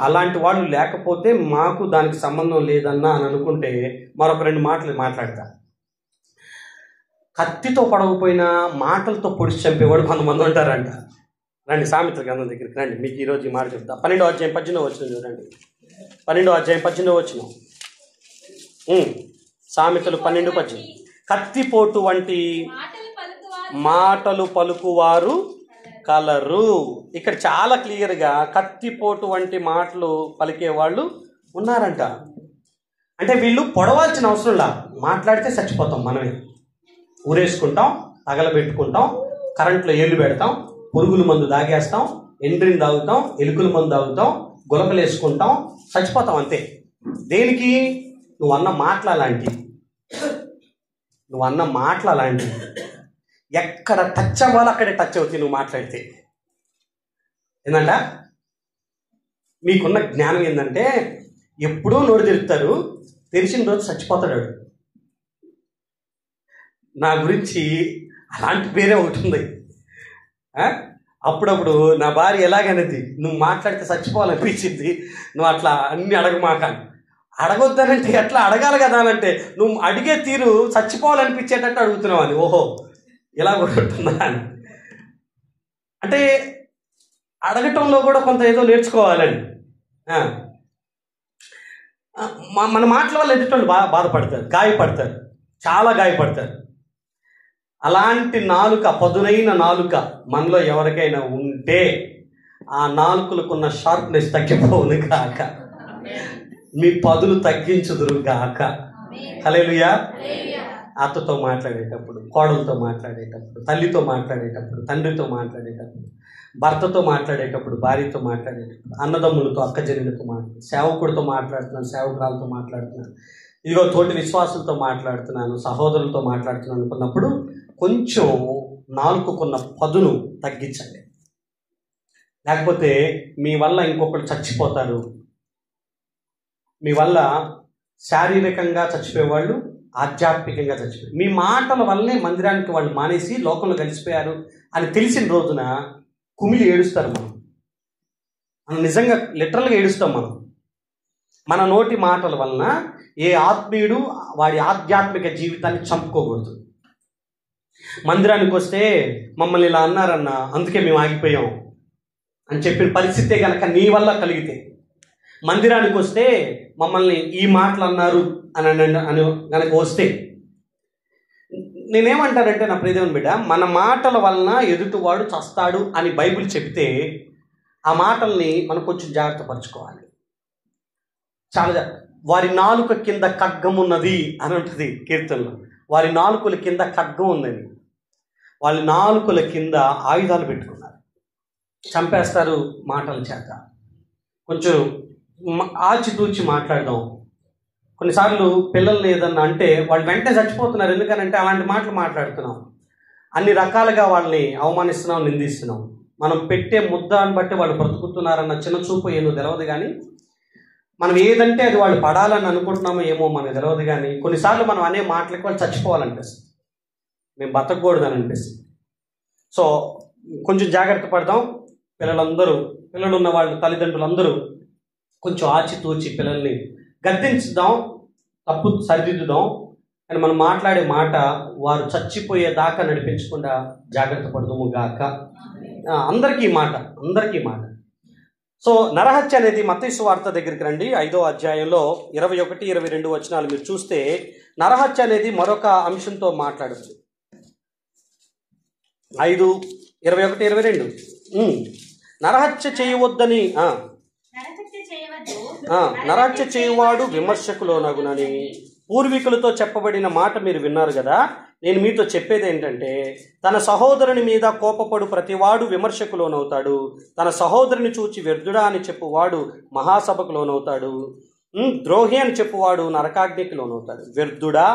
అలాంటి వాళ్ళు లేకపోతే మాకు దానికి సంబంధం లేదన్నా అని అనుకుంటే మరొక 2 మాటలు మాట్లాడతా. కత్తితో పడకపోయినా మాటలతో పొడిచి చంపేవాడు కొంతమంది ఉంటారంట. రండి సామెతల గ్రంథం దగ్గరికి రండి, మీకు ఈరోజు ఈ మాట చెప్తా. 12వ అధ్యాయం 18వ వచనం చూడండి. 12వ అధ్యాయం 18వ వచనం. సామెతలు 12:18. కత్తిపోటు వంటి మాటలు పలుకువారు కలరు. ఇక్కడ చాలా క్లియర్గా కత్తిపోటు వంటి మాటలు పలికే వాళ్ళు ఉన్నారంట. అంటే వీళ్ళు పొడవాల్సిన అవసరంలా, మాట్లాడితే చచ్చిపోతాం మనమే. ఊరేసుకుంటాం, తగలబెట్టుకుంటాం, కరెంట్లో ఏళ్ళు పెడతాం, పురుగుల మందు దాగేస్తాం, ఎండ్రిని తాగుతాం, ఎలుకల మందు తాగుతాం, గులకలు వేసుకుంటాం, చచ్చిపోతాం అంతే. దేనికి? నువ్వన్న మాటలు అలాంటివి. ఎక్కడ టచ్ అవ్వాలో అక్కడే టచ్ అవుతాయి నువ్వు మాట్లాడితే. ఏంటంట మీకున్న జ్ఞానం ఏంటంటే ఎప్పుడూ నోరు తెరుస్తారు, తెరిచిన రోజు చచ్చిపోతాడు. నా గురించి అలాంటి పేరే ఒకటి ఉంది. అప్పుడప్పుడు నా భార్య ఎలాగనేది, నువ్వు మాట్లాడితే చచ్చిపోవాలనిపించింది, నువ్వు అట్లా అన్ని అడగమాకాను. అడగొద్దనంటే ఎట్లా అడగాలి కదా అనంటే నువ్వు అడిగే తీరు చచ్చిపోవాలనిపించేటట్టు అడుగుతున్నావు అని. ఓహో ఇలా కూడా ఉంటుందా అని. అంటే అడగటంలో కూడా కొంత ఏదో నేర్చుకోవాలని. మన మాటల వల్ల ఎదుటోళ్ళు బాధపడతారు, గాయపడతారు, చాలా గాయపడతారు. అలాంటి నాలుక, పదునైన నాలుక మనలో ఎవరికైనా ఉంటే ఆ నాలుకలకున్న షార్ప్నెస్ తగ్గిపోవును గాక, మీ పదులు తగ్గించుదురు గాక. హల్లెలూయా. అత్తతో మాట్లాడేటప్పుడు, కోడలతో మాట్లాడేటప్పుడు, తల్లితో మాట్లాడేటప్పుడు, తండ్రితో మాట్లాడేటప్పుడు, భర్తతో మాట్లాడేటప్పుడు, భార్యతో మాట్లాడేటప్పుడు, అన్నదమ్ములతో, అక్కజనులతో సేవకుడితో మాట్లాడుతున్నాను, సేవకురాలతో మాట్లాడుతున్నాను, ఇదిగో తోటి విశ్వాసులతో మాట్లాడుతున్నాను, సహోదరులతో మాట్లాడుతున్నాను అనుకున్నప్పుడు కొంచెం నాలుకకున్న పదును తగ్గించండి. లేకపోతే మీ వల్ల ఇంకొకరు చచ్చిపోతారు. మీ వల్ల శారీరకంగా చచ్చిపోయేవాళ్ళు, ఆధ్యాత్మికంగా చచ్చిపోయారు. మీ మాటల వల్లనే మందిరానికి వాళ్ళు మానేసి లోకంలో కలిసిపోయారు అని తెలిసిన రోజున కుమిలి ఏడుస్తారు. మనం నిజంగా లిటరల్గా ఏడుస్తాం. మన నోటి మాటల వలన ఏ ఆత్మీయుడు వాడి ఆధ్యాత్మిక జీవితాన్ని చంపుకోకూడదు. మందిరానికి వస్తే మమ్మల్ని ఇలా అన్నారన్న, అందుకే మేము ఆగిపోయాం అని చెప్పిన పరిస్థితే కనుక నీ వల్ల కలిగితే, మందిరానికి వస్తే మమ్మల్ని ఈ మాటలు అన్నారు అని కనుక వస్తే, నేనేమంటానంటే నా ప్రియదేవుని బిడ్డ, మన మాటల వలన ఎదుటివాడు చస్తాడు అని బైబిల్ చెప్తే ఆ మాటల్ని మనం కొంచెం జాగ్రత్త పరచుకోవాలి. చాలా వారి నాలుక కింద ఖడ్గం ఉన్నది అని ఉంటుంది కీర్తనలో. వారి నాలుకల కింద ఖడ్గం ఉందని, వాళ్ళ నాలుకల కింద ఆయుధాలు పెట్టుకున్నారు, చంపేస్తారు మాటల చేత. కొంచెం ఆచితూచి మాట్లాడదాం. కొన్నిసార్లు పిల్లల్ని ఏదన్నా అంటే వాళ్ళు వెంటనే చచ్చిపోతున్నారు. ఎందుకనంటే అలాంటి మాటలు మాట్లాడుతున్నాం, అన్ని రకాలుగా వాళ్ళని అవమానిస్తున్నాం, నిందిస్తున్నాం. మనం పెట్టే ముద్దాన్ని బట్టి వాళ్ళు బ్రతుకుతున్నారన్న చిన్న చూపు ఏమో తెలియదు, కానీ మనం ఏదంటే అది వాళ్ళు పడాలని అనుకుంటున్నామో ఏమో మనకు తెలియదు. కానీ కొన్నిసార్లు మనం అనే మాటలకి వాళ్ళు చచ్చిపోవాలనిపిస్తుంది, మేము బతకూడదు అని అనిపిస్తుంది. సో కొంచెం జాగ్రత్త పడదాం. పిల్లలు ఉన్న వాళ్ళు, తల్లిదండ్రులందరూ కొంచెం ఆచితూచి పిల్లల్ని గద్దించుదాం, తప్పు సరిదిద్దుదాం. అని మనం మాట్లాడే మాట వారు చచ్చిపోయేదాకా నడిపించకుండా జాగ్రత్త పడదాము గాక. అందరికీ మాట. సో నరహత్య అనేది మత్తయి సువార్త దగ్గరికి రండి, 5వ అధ్యాయంలో 21, 22 వచనాలు మీరు చూస్తే నరహత్య అనేది మరొక అంశంతో మాట్లాడుతుంది. 5, 21, 22 నరహత్య చేయవద్దని, నరహత్య చేయువాడు విమర్శకులోనగునని పూర్వీకులతో చెప్పబడిన మాట మీరు విన్నారు కదా. నేను మీతో చెప్పేది ఏంటంటే, తన సహోదరుని మీద కోపపడు ప్రతివాడు విమర్శకు లోనవుతాడు, తన సహోదరుని చూచి వ్యర్థుడా అని చెప్పువాడు మహాసభకు లోనవుతాడు, ద్రోహి అని చెప్పువాడు నరకాగ్నికి లోనవుతాడు. వ్యర్థుడా,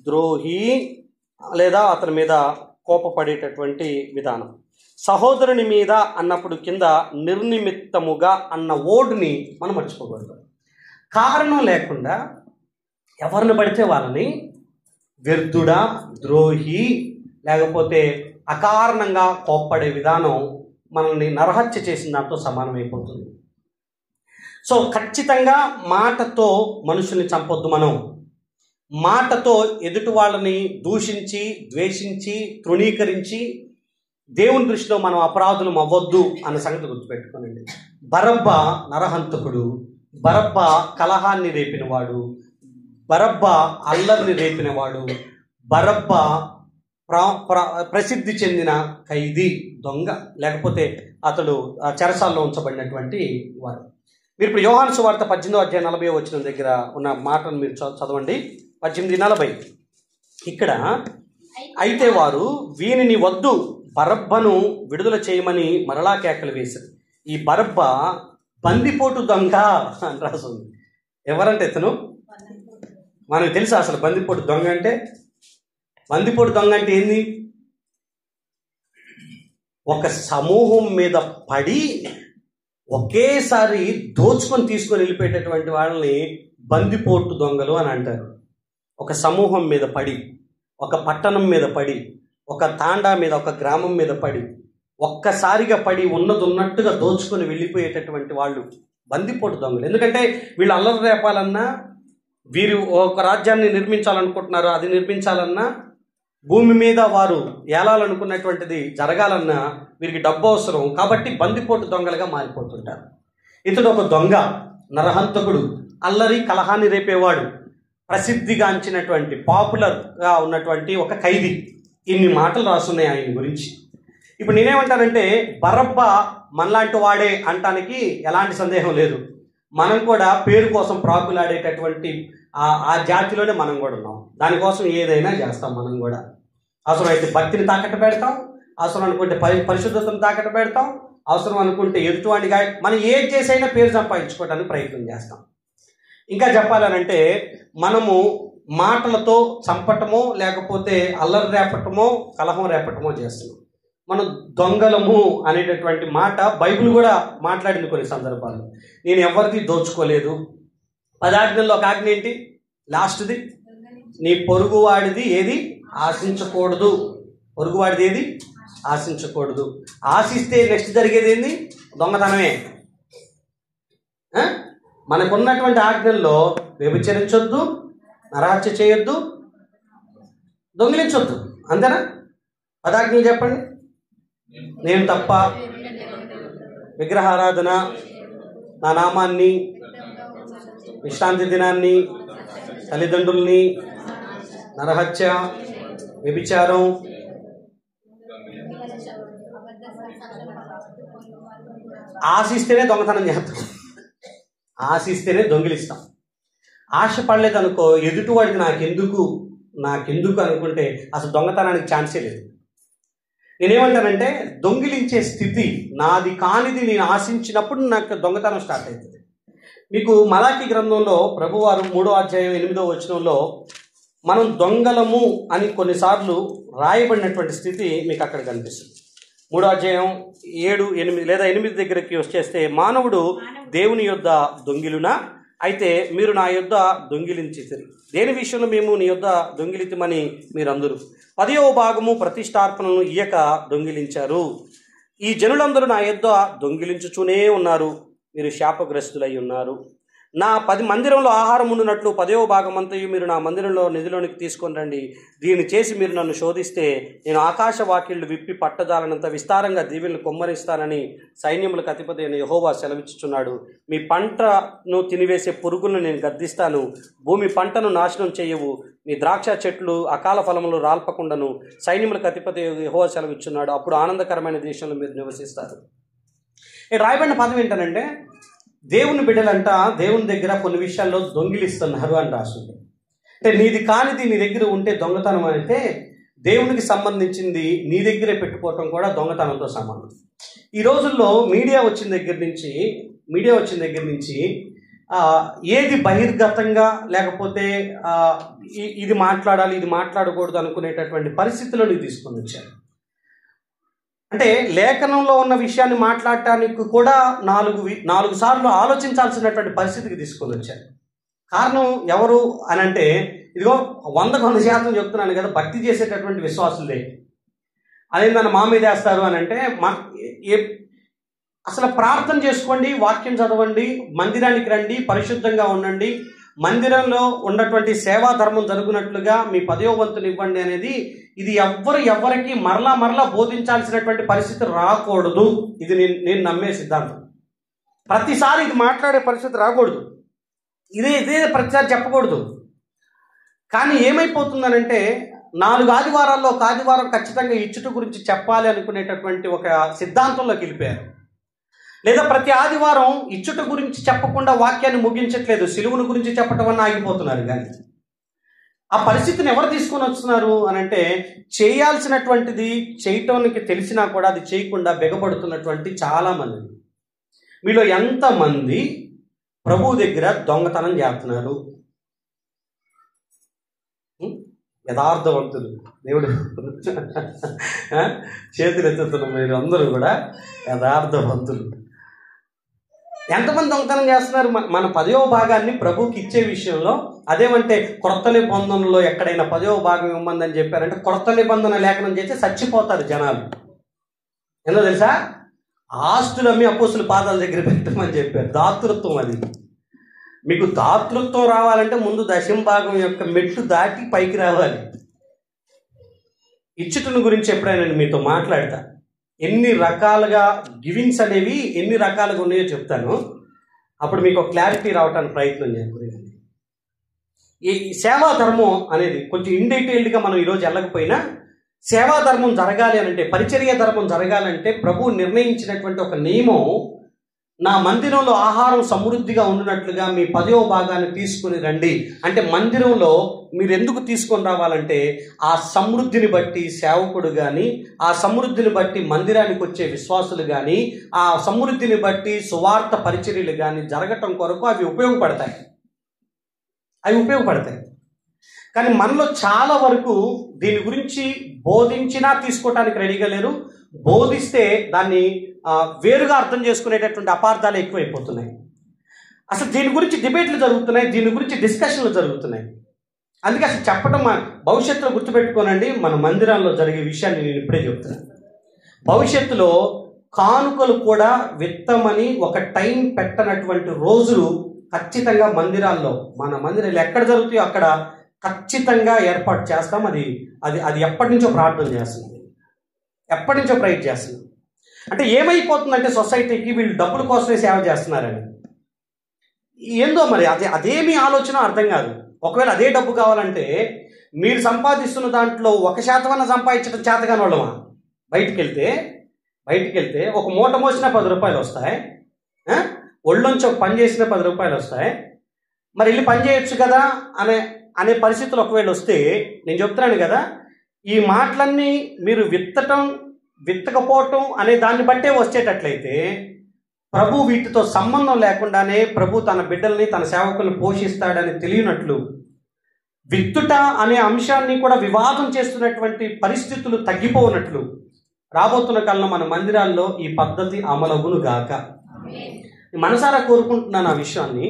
ద్రోహి లేదా అతని మీద కోపపడేటటువంటి విధానం. సహోదరుని మీద అన్నప్పుడు కింద నిర్నిమిత్తముగా అన్న ఓడ్ని మనం మర్చిపోకూడదు. కారణం లేకుండా ఎవరిని పడితే వాళ్ళని వ్యర్థుడా, ద్రోహి లేకపోతే అకారణంగా కోప్పడే విధానం మనల్ని నరహత్య చేసిన దాంతో సమానమైపోతుంది. సో ఖచ్చితంగా మాటతో మనుషుల్ని చంపొద్దు. మనం మాటతో ఎదుటి వాళ్ళని దూషించి, ద్వేషించి, తృణీకరించి దేవుని దృష్టిలో మనం అపరాధులం అవ్వద్దు అన్న సంగతి గుర్తుపెట్టుకోనండి. బరబ్బా నరహంతకుడు, బరబ్బా కలహాన్ని రేపినవాడు, బరబ్బా అల్లరిని రేపినవాడు, బరబ్బా ప్రసిద్ధి చెందిన ఖైదీ, దొంగ, లేకపోతే అతడు చెరసాల్లో ఉంచబడినటువంటి వాడు. మీరు ఇప్పుడు యోహాను సువార్త 18:40 దగ్గర ఉన్న మాటను మీరు చదవండి. 18:40 ఇక్కడ, అయితే వారు వీనిని వద్దు, బరబ్బను విడుదల చేయమని మరలా కేకలు వేశారు. ఈ బరబ్బ బందిపోటు దొంగ అని రాస్తుంది. ఎవరంటే ఇతను? మనకు తెలుసా అసలు బందిపోటు దొంగ అంటే? బందిపోటు దొంగ అంటే ఏంది? ఒక సమూహం మీద పడి ఒకేసారి దోచుకొని తీసుకొని వెళ్ళిపోయేటటువంటి వాళ్ళని బందిపోటు దొంగలు అని అంటారు. ఒక సమూహం మీద పడి, ఒక పట్టణం మీద పడి, ఒక తాండా మీద, ఒక గ్రామం మీద పడి, ఒక్కసారిగా పడి ఉన్నది ఉన్నట్టుగా దోచుకొని వెళ్ళిపోయేటటువంటి వాళ్ళు బందిపోటు దొంగలు. ఎందుకంటే వీళ్ళు అల్లరి రేపాలన్నా, వీరు ఒక రాజ్యాన్ని నిర్మించాలనుకుంటున్నారు, అది నిర్మించాలన్నా, భూమి మీద వారు ఏలాలనుకున్నటువంటిది జరగాలన్నా వీరికి డబ్బు అవసరం. కాబట్టి బందిపోటు దొంగలుగా మారిపోతుంటారు. ఇతడు ఒక దొంగ, నరహంతకుడు, అల్లరి కలహాన్ని రేపేవాడు, ప్రసిద్ధిగాంచినటువంటి పాపులర్గా ఉన్నటువంటి ఒక ఖైదీ. ఇన్ని మాటలు రాస్తున్నాయి ఆయన గురించి. ఇప్పుడు నేనేమంటానంటే, బరబ్బ మనలాంటి వాడే అంటానికి ఎలాంటి సందేహం లేదు. మనం కూడా పేరు కోసం ప్రాకులాడేటటువంటి ఆ జాతిలోనే మనం కూడా ఉన్నాం. దానికోసం ఏదైనా చేస్తాం. మనం కూడా అవసరమైతే భక్తిని తాకట్టు పెడతాం, అవసరం అనుకుంటే పరిశుద్ధతను తాకట్టు పెడతాం, అవసరం అనుకుంటే ఎదుటివాడిగా మనం ఏది చేసైనా పేరు సంపాదించుకోవడానికి ప్రయత్నం చేస్తాం. ఇంకా చెప్పాలనంటే, మనము మాటలతో చంపటమో లేకపోతే అల్లరి రేపటమో కలహం రేపటమో చేస్తున్నాం. మనం దొంగలము అనేటటువంటి మాట బైబిల్ కూడా మాట్లాడింది కొన్ని సందర్భాలు. నేను ఎవరిది దోచుకోలేదు. 10 ఆజ్ఞల్లో ఒక ఆజ్ఞ ఏంటి? లాస్ట్ది, నీ పొరుగువాడిది ఏది ఆశించకూడదు. పొరుగువాడిది ఏది ఆశించకూడదు. ఆశిస్తే నెక్స్ట్ జరిగేది ఏంది? దొంగతనమే. మనకున్నటువంటి ఆజ్ఞల్లో వ్యభిచరించొద్దు, నరహత్య చేయొద్దు, దొంగిలించొద్దు. అంతేనా? 10 ఆజ్ఞలు చెప్పండి. నేను తప్ప, విగ్రహారాధన, నా నామాన్ని, విశ్రాంతి దినాన్ని, తల్లిదండ్రుల్ని, నరహత్య, వ్యభిచారం, ఆశిస్తేనే దొంగతనం చేస్తాం, ఆశిస్తేనే దొంగిలిస్తాం. ఆశ పడలేదనుకో, ఎదుటివాడికి నాకెందుకు అనుకుంటే అసలు దొంగతనానికి ఛాన్సే లేదు. నేనేమంటానంటే, దొంగిలించే స్థితి నాది కానిది నేను ఆశించినప్పుడు నాకు దొంగతనం స్టార్ట్ అవుతుంది. మీకు మలాకి గ్రంథంలో ప్రభువారు 3:8 మనం దొంగలము అని కొన్నిసార్లు రాయబడినటువంటి స్థితి మీకు అక్కడ కనిపిస్తుంది. 3:7, 8 లేదా 8 దగ్గరికి వచ్చేస్తే, మానవుడు దేవుని యొద్ద దొంగిలునా? అయితే మీరు నా యొద్ద దొంగిలించితిరి. దేని విషయంలో మేము నీ యొద్ద దొంగిలితమని మీరందరూ 10వ భాగము ప్రతిష్టార్పణను ఇయ్యక దొంగిలించారు. ఈ జనులందరూ నా యొద్ద దొంగిలించుచూనే ఉన్నారు. మీరు శాపగ్రస్తులై ఉన్నారు. నా 10 మందిరంలో ఆహారం ఉండునట్లు 10వ భాగమంతయు మీరు నా మందిరంలో నిధిలోనికి తీసుకొని రండి. దీన్ని చేసి మీరు నన్ను శోధిస్తే నేను ఆకాశ వాకిళ్లు విప్పి పట్టజాలనంత విస్తారంగా దీవెనలు కొమ్మరిస్తానని సైన్యములకు అధిపతి అయిన యెహోవా సెలవిచ్చుచున్నాడు. మీ పంటను తినివేసే పురుగులను నేను గద్దిస్తాను. భూమి పంటను నాశనం చేయవు. మీ ద్రాక్ష చెట్లు అకాల ఫలములు రాల్పకుండాను సైన్యములకు అధిపతి యెహోవా సెలవిచ్చున్నాడు. అప్పుడు ఆనందకరమైన దేశంలో మీరు నివసిస్తారు. రాయబడిన పదం ఏంటనంటే, దేవుని బిడ్డలంట దేవుని దగ్గర కొన్ని విషయాల్లో దొంగిలిస్తున్నారు అని రాస్తుంది. అంటే నీది కానిది నీ దగ్గర ఉంటే దొంగతనం అయితే, దేవునికి సంబంధించింది నీ దగ్గరే పెట్టుకోవటం కూడా దొంగతనంతో సమానం. ఈ రోజుల్లో మీడియా వచ్చిన దగ్గర నుంచి ఏది బహిర్గతంగా లేకపోతే ఇది మాట్లాడాలి ఇది మాట్లాడకూడదు అనుకునేటటువంటి పరిస్థితులను తీసుకొని వచ్చారు. అంటే లేఖనంలో ఉన్న విషయాన్ని మాట్లాడటానికి కూడా 4 సార్లు ఆలోచించాల్సినటువంటి పరిస్థితికి తీసుకొని వచ్చారు. కారణం ఎవరు అని అంటే, ఇదిగో 100% చెప్తున్నాను కదా, భక్తి చేసేటటువంటి విశ్వాసులే. అదే నన్ను మా మీద వేస్తారు అని అంటే, అసలు ప్రార్థన చేసుకోండి, వాక్యం చదవండి, మందిరానికి రండి, పరిశుద్ధంగా ఉండండి, మందిరంలో ఉన్నటువంటి సేవా ధర్మం జరుగునట్లుగా మీ 10వ వంతుని ఇవ్వండి అనేది ఇది ఎవరికి మరలా బోధించాల్సినటువంటి పరిస్థితి రాకూడదు. ఇది నేను నమ్మే సిద్ధాంతం. ప్రతిసారి ఇది మాట్లాడే పరిస్థితి రాకూడదు, ఇదే ప్రతిసారి చెప్పకూడదు. కానీ ఏమైపోతుందనంటే 4 ఆదివారాల్లో ఒక ఆదివారం ఖచ్చితంగా ఇచ్చుట గురించి చెప్పాలి అనుకునేటటువంటి ఒక సిద్ధాంతంలోకి వెళ్ళిపోయారు. లేదా ప్రతి ఆదివారం ఇచ్చుట గురించి చెప్పకుండా వాక్యాన్ని ముగించట్లేదు, సిలువను గురించి చెప్పటం వల్ల ఆగిపోతున్నారు. కానీ ఆ పరిస్థితిని ఎవరు తీసుకొని వస్తున్నారు అని అంటే, చేయాల్సినటువంటిది చేయటానికి తెలిసినా కూడా అది చేయకుండా బెగపడుతున్నటువంటి చాలామంది. మీలో ఎంతమంది ప్రభువు దగ్గర దొంగతనం చేస్తున్నారు? యథార్థవంతులు, దేవుడు చేతులు ఎత్తుతున్న మీరు అందరూ కూడా యథార్థవంతులు. ఎంతమంది దొంగతనం చేస్తున్నారు? మన 10వ భాగాన్ని ప్రభువుకి ఇచ్చే విషయంలో. అదేమంటే క్రొత్త నిబంధనలో ఎక్కడైనా 10వ భాగం ఇవ్వమందని చెప్పారంటే క్రొత్త నిబంధన లేఖనం చేస్తే చచ్చిపోతారు జనాలు. ఏందో తెలుసా? ఆస్తులు అమ్మి అపోస్తుల పాదాల దగ్గర పెట్టమని చెప్పారు. దాతృత్వం అది. మీకు దాతృత్వం రావాలంటే ముందు 10వ భాగం యొక్క మెట్టు దాటి పైకి రావాలి. ఇచ్చుటను గురించి ఎప్పుడైనా మీతో మాట్లాడతా, ఎన్ని రకాలుగా గివింగ్స్ అనేవి ఎన్ని రకాలుగా ఉన్నాయో చెప్తాను. అప్పుడు మీకు ఒక క్లారిటీ రావడానికి ప్రయత్నం చేయండి. ఈ సేవా ధర్మం అనేది కొంచెం ఇన్ డీటెయిల్డ్గా మనం ఈరోజు వెళ్ళకపోయినా, సేవా ధర్మం జరగాలి అని అంటే, పరిచర్య ధర్మం జరగాలంటే ప్రభువు నిర్ణయించినటువంటి ఒక నియమం, నా మందిరంలో ఆహారం సమృద్ధిగా ఉండినట్లుగా మీ 10వ భాగాన్ని తీసుకుని రండి అంటే, మందిరంలో మీరు ఎందుకు తీసుకొని రావాలంటే ఆ సమృద్ధిని బట్టి సేవకుడు కానీ, ఆ సమృద్ధిని బట్టి మందిరానికి వచ్చే విశ్వాసులు కానీ, ఆ సమృద్ధిని బట్టి సువార్త పరిచర్యలు కానీ జరగటం కొరకు అవి ఉపయోగపడతాయి. కానీ మనలో చాలా వరకు దీని గురించి బోధించినా తీసుకోవటానికి రెడీగా లేరు. బోధిస్తే దాన్ని వేరుగా అర్థం చేసుకునేటటువంటి అపార్థాలు ఎక్కువైపోతున్నాయి. అసలు దీని గురించి డిబేట్లు జరుగుతున్నాయి, దీని గురించి డిస్కషన్లు జరుగుతున్నాయి. అందుకే అసలు చెప్పడం భవిష్యత్తులో గుర్తుపెట్టుకోనండి. మన మందిరాల్లో జరిగే విషయాన్ని నేను ఇప్పుడే చెప్తున్నాను. భవిష్యత్తులో కానుకలు కూడా విత్తమని ఒక టైం పెట్టనటువంటి రోజులు ఖచ్చితంగా మందిరాల్లో, మన మందిరాలు ఎక్కడ జరుగుతాయో అక్కడ ఖచ్చితంగా ఏర్పాటు చేస్తాం. అది ఎప్పటి నుంచో ప్రార్థన చేస్తుంది, ఎప్పటి నుంచో ప్రయత్నం చేస్తుంది. అంటే ఏమైపోతుందంటే సొసైటీకి వీళ్ళు డబ్బుల కోసమే సేవ చేస్తున్నారని ఏందో మరి అదేమీ ఆలోచన అర్థం కాదు. ఒకవేళ అదే డబ్బు కావాలంటే మీరు సంపాదిస్తున్న దాంట్లో 1% సంపాదించడం చేతగాని వాళ్ళమా? బయటికి వెళ్తే ఒక మూట మోసిన 10 రూపాయలు వస్తాయి, ఒళ్ళొంచి ఒక పని చేసిన 10 రూపాయలు వస్తాయి. మరి వెళ్ళి పని చేయొచ్చు కదా అనే పరిస్థితులు ఒకవేళ వస్తే, నేను చెప్తున్నాను కదా, ఈ మాటలన్నీ మీరు విత్తకపోవటం అనే దాన్ని బట్టే వచ్చేటట్లయితే, ప్రభు వీటితో సంబంధం లేకుండానే ప్రభు తన బిడ్డల్ని, తన సేవకులను పోషిస్తాడని తెలియనట్లు, విత్తుట అనే అంశాన్ని కూడా వివాదం చేస్తున్నటువంటి పరిస్థితులు తగ్గిపోనట్లు రాబోతున్న కాలంలో మన మందిరాల్లో ఈ పద్ధతి అమలగును గాక. మనసారా కోరుకుంటున్నాను ఆ విషయాన్ని.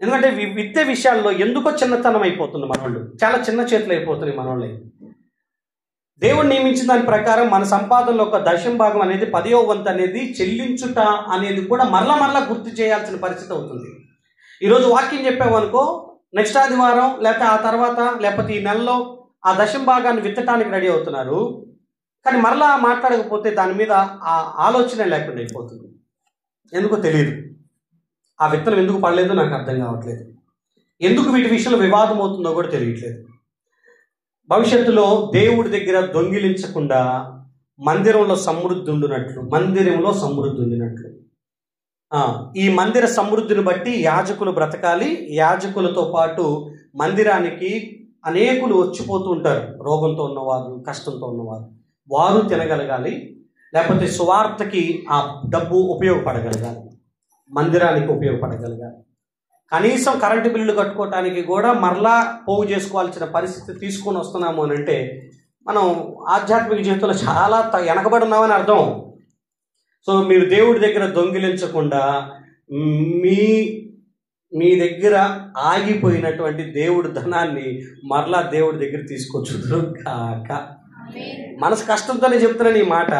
ఎందుకంటే విత్తే విషయాల్లో ఎందుకో చిన్నతనం అయిపోతుంది మనోళ్ళు, చాలా చిన్న చేతులు అయిపోతున్నాయి మనోళ్ళే. దేవుడు నియమించిన దాని ప్రకారం మన సంపాదనలో ఒక 10వ భాగం అనేది 10వ వంతు అనేది చెల్లించుట అనేది కూడా మరలా గుర్తు చేయాల్సిన పరిస్థితి అవుతుంది. ఈరోజు వాక్యం చెప్పామనుకో, నెక్స్ట్ ఆదివారం లేకపోతే ఆ తర్వాత లేకపోతే ఈ నెలలో ఆ 10వ భాగాన్ని విత్తటానికి రెడీ అవుతున్నారు. కానీ మరలా మాట్లాడకపోతే దాని మీద ఆ ఆలోచన లేకుండా అయిపోతుంది. ఎందుకో తెలియదు. ఆ విత్తనం ఎందుకు పడలేదో నాకు అర్థం కావట్లేదు. ఎందుకు వీటి విషయంలో వివాదం అవుతుందో కూడా తెలియట్లేదు. భవిష్యత్తులో దేవుడి దగ్గర దొంగిలించకుండా మందిరంలో సమృద్ధి ఉండినట్లు ఈ మందిర సమృద్ధిని బట్టి యాజకులు బ్రతకాలి. యాజకులతో పాటు మందిరానికి అనేకులు వచ్చిపోతూ ఉంటారు. రోగంతో ఉన్నవారు, కష్టంతో ఉన్నవారు, వారు తినగలగాలి. లేకపోతే సువార్తకి ఆ డబ్బు ఉపయోగపడగలగాలి, మందిరానికి ఉపయోగపడగలగాలి. కనీసం కరెంటు బిల్లులు కట్టుకోవటానికి కూడా మరలా పోగు చేసుకోవాల్సిన పరిస్థితి తీసుకొని వస్తున్నాము అని అంటే మనం ఆధ్యాత్మిక జీవితంలో చాలా వెనకబడి ఉన్నామని అర్థం. సో మీరు దేవుడి దగ్గర దొంగిలించకుండా మీ దగ్గర ఆగిపోయినటువంటి దేవుడి ధనాన్ని మరలా దేవుడి దగ్గర తీసుకొచ్చుదురు కాక. మనసు కష్టంతోనే చెప్తున్నాను ఈ మాట.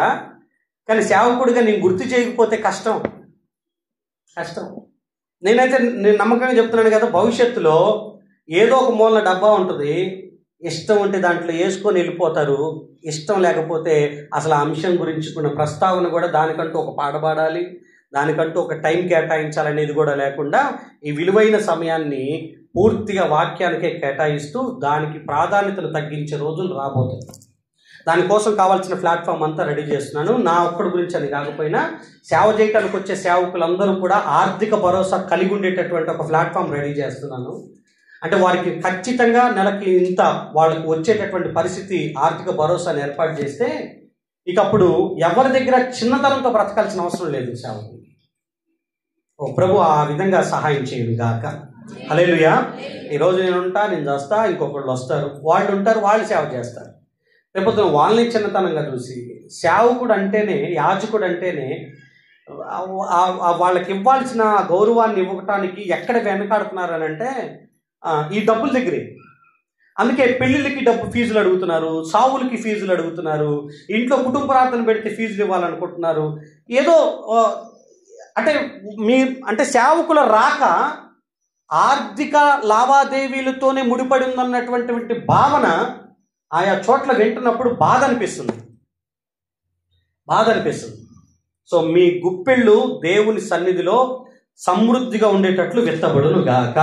కానీ సేవకుడిగా నేను గుర్తు చేయకపోతే కష్టం. నేను నమ్మకంగా చెప్తున్నాను కదా, భవిష్యత్తులో ఏదో ఒక మూలన డబ్బా ఉంటుంది, ఇష్టం ఉంటే దాంట్లో వేసుకొని వెళ్ళిపోతారు, ఇష్టం లేకపోతే అసలు ఆ అంశం గురించి ఉన్న ప్రస్తావన కూడా దానికంటూ ఒక పాట పాడాలి, దానికంటూ ఒక టైం కేటాయించాలనేది కూడా లేకుండా ఈ విలువైన సమయాన్ని పూర్తిగా వాక్యానికే కేటాయిస్తూ దానికి ప్రాధాన్యతను తగ్గించే రోజులు రాబోతాయి. దానికోసం కావాల్సిన ప్లాట్ఫామ్ అంతా రెడీ చేస్తున్నాను. నా ఒక్కడి గురించి అని కాకపోయినా సేవ చేయడానికి వచ్చే సేవకులందరూ కూడా ఆర్థిక భరోసా కలిగి ఉండేటటువంటి ఒక ప్లాట్ఫామ్ రెడీ చేస్తున్నాను. అంటే వారికి ఖచ్చితంగా నెలకి ఇంత వాళ్ళకు వచ్చేటటువంటి పరిస్థితి ఆర్థిక భరోసాను ఏర్పాటు చేస్తే ఇక అప్పుడు ఎవరి దగ్గర చిన్నతనంతో బ్రతకాల్సిన అవసరం లేదు సేవకు. ఓ ప్రభు ఆ విధంగా సహాయం చేయడు గాక. హల్లెలూయా. ఈరోజు నేను ఉంటా, నేను చేస్తా, ఇంకొకళ్ళు వస్తారు, వాళ్ళు ఉంటారు, వాళ్ళు సేవ చేస్తారు. రేపొద్దున వాళ్ళని చిన్నతనంగా చూసి సేవకుడు అంటేనే, యాజకుడు అంటేనే వాళ్ళకి ఇవ్వాల్సిన గౌరవాన్ని ఇవ్వటానికి ఎక్కడ వెనకాడుతున్నారు అని అంటే ఈ డబ్బుల దగ్గరే. అందుకే పెళ్ళిళ్ళకి ఫీజులు అడుగుతున్నారు, సావులకి ఫీజులు అడుగుతున్నారు, ఇంట్లో కుటుంబ ప్రార్థన పెడితే ఫీజులు ఇవ్వాలనుకుంటున్నారు. ఏదో అంటే సేవకుల రాక ఆర్థిక లావాదేవీలతోనే ముడిపడి ఉందన్నటువంటి భావన ఆయా చోట్ల వింటున్నప్పుడు బాధ అనిపిస్తుంది. సో మీ గుప్పెళ్ళు దేవుని సన్నిధిలో సమృద్ధిగా ఉండేటట్లు విత్తబడును గాక.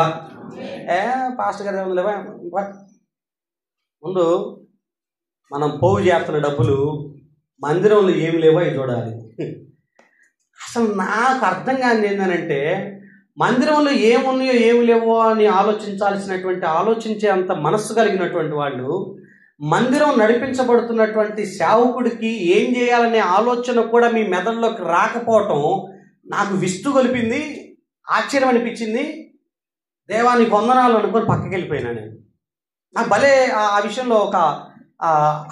పాస్టర్ గారు ఏముందిలేవా, ముందు మనం పోగు చేస్తున్న డబ్బులు మందిరంలో ఏమి లేవో అవి చూడాలి. అసలు నాకు అర్థం కాని ఏంటంటే మందిరంలో ఏమున్నాయో ఏమి లేవో అని ఆలోచించే అంత మనస్సు కలిగినటువంటి వాళ్ళు మందిరం నడిపించబడుతున్నటువంటి సేవకుడికి ఏం చేయాలనే ఆలోచన కూడా మీ మెదడులోకి రాకపోవటం నాకు విస్తు కలిపింది, ఆశ్చర్యం అనిపించింది. దేవానికి వందనాలు అనుకొని పక్కకి వెళ్ళిపోయినా నేను. నాకు భలే ఆ విషయంలో ఒక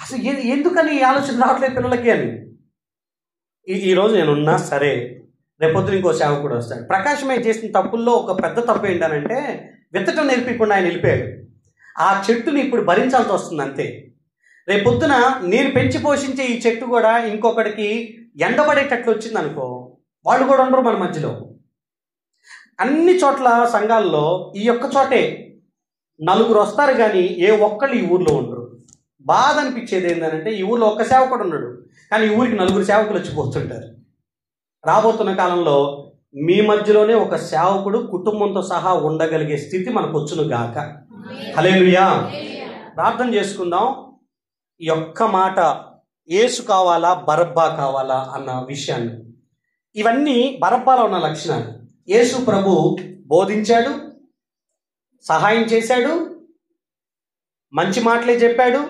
అసలు ఎందుకని ఈ ఆలోచన రావట్లేదు పిల్లలకి అని. ఈరోజు నేనున్నా సరే, రేపొద్దున ఇంకో సేవకుడు వస్తాడు. ప్రకాశమే చేసిన తప్పుల్లో ఒక పెద్ద తప్పు ఏంటనంటే విత్తటం నేర్పించకుండా ఆయన వెళ్ళిపోయాడు. ఆ చెట్టుని ఇప్పుడు భరించాల్సి వస్తుంది అంతే. రేపొద్దున నేను పెంచి పోషించే ఈ చెట్టు కూడా ఇంకొకటికి ఎండబడేటట్లు వచ్చింది అనుకో, వాళ్ళు కూడా ఉండరు మన మధ్యలో. అన్ని చోట్ల సంఘాల్లో ఈ ఒక్క చోటే నలుగురు వస్తారు కానీ ఏ ఒక్కళ్ళు ఈ ఊర్లో ఉండరు. బాధ అనిపించేది ఏంటంటే ఈ ఊర్లో ఒక్క సేవకుడు ఉన్నాడు కానీ ఈ ఊరికి నలుగురు సేవకులు వచ్చిపోతుంటారు. రాబోతున్న కాలంలో మీ మధ్యలోనే ఒక సేవకుడు కుటుంబంతో సహా ఉండగలిగే స్థితి మనకు వచ్చును గాక. హల్లెలూయా. ప్రార్థన చేసుకుందాం. ఈ ఒక్క మాట, యేసు కావాలా బరబ్బా కావాలా అన్న విషయాన్ని. ఇవన్నీ బరబ్బాలో ఉన్న లక్షణాలు. యేసు ప్రభు బోధించాడు, సహాయం చేశాడు, మంచి మాటలే చెప్పాడు,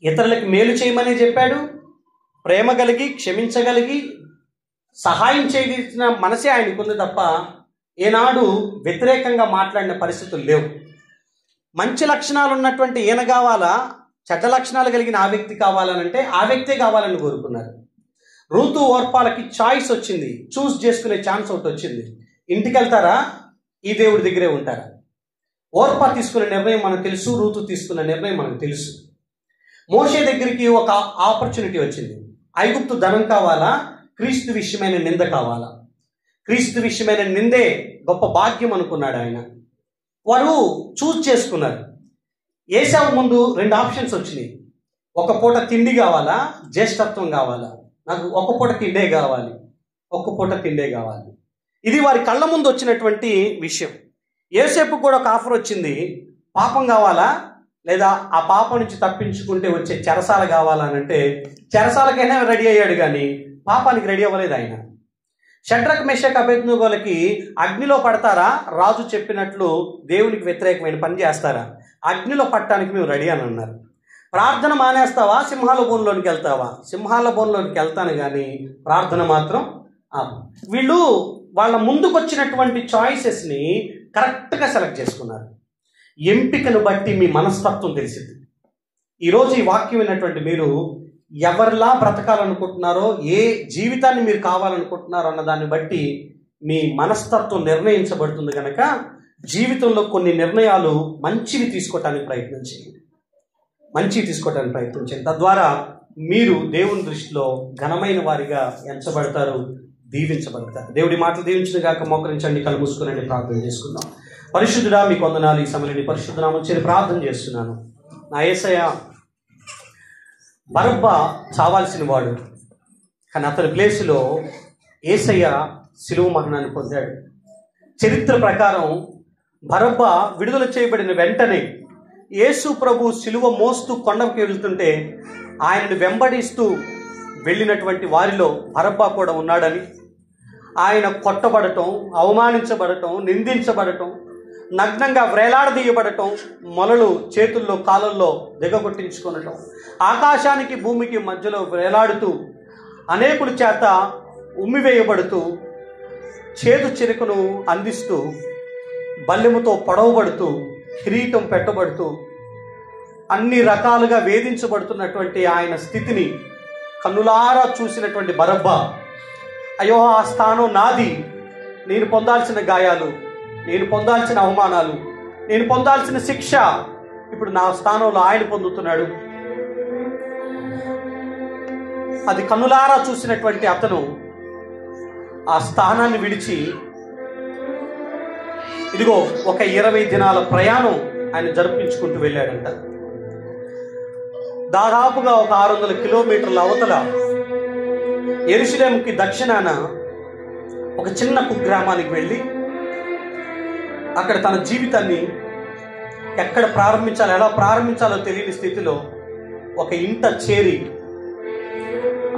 ఇతరులకు మేలు చేయమనే చెప్పాడు, ప్రేమ కలిగి క్షమించగలిగి సహాయం చేయాల్సిన మనసే ఆయనకుంది తప్ప ఏనాడు వ్యతిరేకంగా మాట్లాడిన పరిస్థితులు లేవు. మంచి లక్షణాలు ఉన్నటువంటి ఈయన కావాలా, చెడ్డ లక్షణాలు కలిగిన ఆ వ్యక్తి కావాలనంటే ఆ వ్యక్తే కావాలని కోరుకున్నారు. రూతు ఓర్పాలకి చాయిస్ వచ్చింది, చూస్ చేసుకునే ఛాన్స్ ఒకటి వచ్చింది. ఇంటికి వెళ్తారా, ఈ దేవుడి దగ్గరే ఉంటారా? ఓర్పా తీసుకునే నిర్ణయం మనకు తెలుసు, రూతు తీసుకున్న నిర్ణయం మనకు తెలుసు. మోషే దగ్గరికి ఒక ఆపర్చునిటీ వచ్చింది. ఐగుప్తు ధనం కావాలా, క్రీస్తు విషయమైన నింద కావాలా? క్రీస్తు విషయమైన నిందే గొప్ప భాగ్యం అనుకున్నాడు ఆయన. వారు చూస్ చేసుకున్నారు. ఏశావు ముందు 2 ఆప్షన్స్ వచ్చినాయి. ఒక పూట తిండి కావాలా, జ్యేష్ఠత్వం కావాలా? నాకు ఒక పూట తిండే కావాలి, ఒక్క పూట తిండే కావాలి. ఇది వారి కళ్ళ ముందు వచ్చినటువంటి విషయం. యోసేపు కూడా ఒక ఆఫర్ వచ్చింది. పాపం కావాలా, లేదా ఆ పాపం నుంచి తప్పించుకుంటే వచ్చే చెరసాల కావాలా అని అంటే చెరసాలకైనా రెడీ అయ్యాడు కానీ పాపానికి రెడీ అవ్వలేదు ఆయన. షడ్రక్ మెషక్ అబేద్నెగోలకి అగ్నిలో పడతారా, రాజు చెప్పినట్లు దేవునికి వ్యతిరేకమైన పని చేస్తారా? అగ్నిలో పట్టడానికి మేము రెడీ అని అన్నారు. ప్రార్థన మానేస్తావా, సింహాల బోన్లోనికి వెళ్తావా? సింహాల బోన్లోనికి వెళ్తాను కానీ ప్రార్థన మాత్రం వీళ్ళు వాళ్ళ ముందుకు వచ్చినటువంటి చాయిసెస్ని కరెక్ట్గా సెలెక్ట్ చేసుకున్నారు. ఎంపికను బట్టి మీ మనస్తత్వం తెలిసింది. ఈరోజు ఈ వాక్యం విన్నటువంటి మీరు ఎవరిలా బ్రతకాలనుకుంటున్నారో, ఏ జీవితాన్ని మీరు కావాలనుకుంటున్నారో అన్న దాన్ని బట్టి మీ మనస్తత్వం నిర్ణయించబడుతుంది. కనుక జీవితంలో కొన్ని నిర్ణయాలు మంచివి తీసుకోవటానికి ప్రయత్నించండి. తద్వారా మీరు దేవుని దృష్టిలో ఘనమైన వారిగా ఎంచబడతారు, దీవించబడతారు. దేవుడి మాటలు దీవించిన గాక. మోకరించండి, కళ్ళు మూసుకునండి, ప్రార్థన చేసుకుందాం. పరిశుద్ధుడా, మీకు వందనాలు. ఈ సమయంలో పరిశుద్ధ నామమున చేరి ప్రార్థన చేస్తున్నాను. నా యేసయ్య, బరబ్బా చావాల్సిన వాడు, కానీ అతని ప్లేసులో యేసయ్య శిలువ మరణాన్ని పొందాడు. చరిత్ర ప్రకారం బరబ్బా విడుదల చేయబడిన వెంటనే యేసు ప్రభు శిలువ మోస్తూ కొండకి వెళ్తుంటే ఆయనను వెంబడిస్తూ వెళ్ళినటువంటి వారిలో బరబ్బా కూడా ఉన్నాడని, ఆయన కొట్టబడటం, అవమానించబడటం, నిందించబడటం, నగ్నంగా వ్రేలాడదీయబడటం, మొలలు చేతుల్లో కాళ్ళల్లో దిగగొట్టించుకొనటం, ఆకాశానికి భూమికి మధ్యలో వ్రేలాడుతూ అనేకుల చేత ఉమ్మివేయబడుతూ, చేదు చిరుకను అందిస్తూ, బల్లెముతో పొడవబడుతూ, కిరీటం పెట్టబడుతూ, అన్ని రకాలుగా వేధించబడుతున్నటువంటి ఆయన స్థితిని కన్నులారా చూసినటువంటి బరబ్బా, అయ్యో ఆ స్థానం నాది, నేను పొందాల్సిన గాయాలు, నేను పొందాల్సిన అవమానాలు, నేను పొందాల్సిన శిక్ష ఇప్పుడు నా స్థానంలో ఆయన పొందుతున్నాడు. అది కన్నులారా చూసినటువంటి అతను ఆ స్థానాన్ని విడిచి ఇదిగో ఒక 20 దినాల ప్రయాణం ఆయన జరిపించుకుంటూ వెళ్ళాడంట. దాదాపుగా ఒక 600 కిలోమీటర్ల అవతల యెరూషలేముకి దక్షిణాన ఒక చిన్న కుగ్రామానికి వెళ్ళి అక్కడ తన జీవితాన్ని ఎక్కడ ప్రారంభించాలో, ఎలా ప్రారంభించాలో తెలియని స్థితిలో ఒక ఇంట చేరి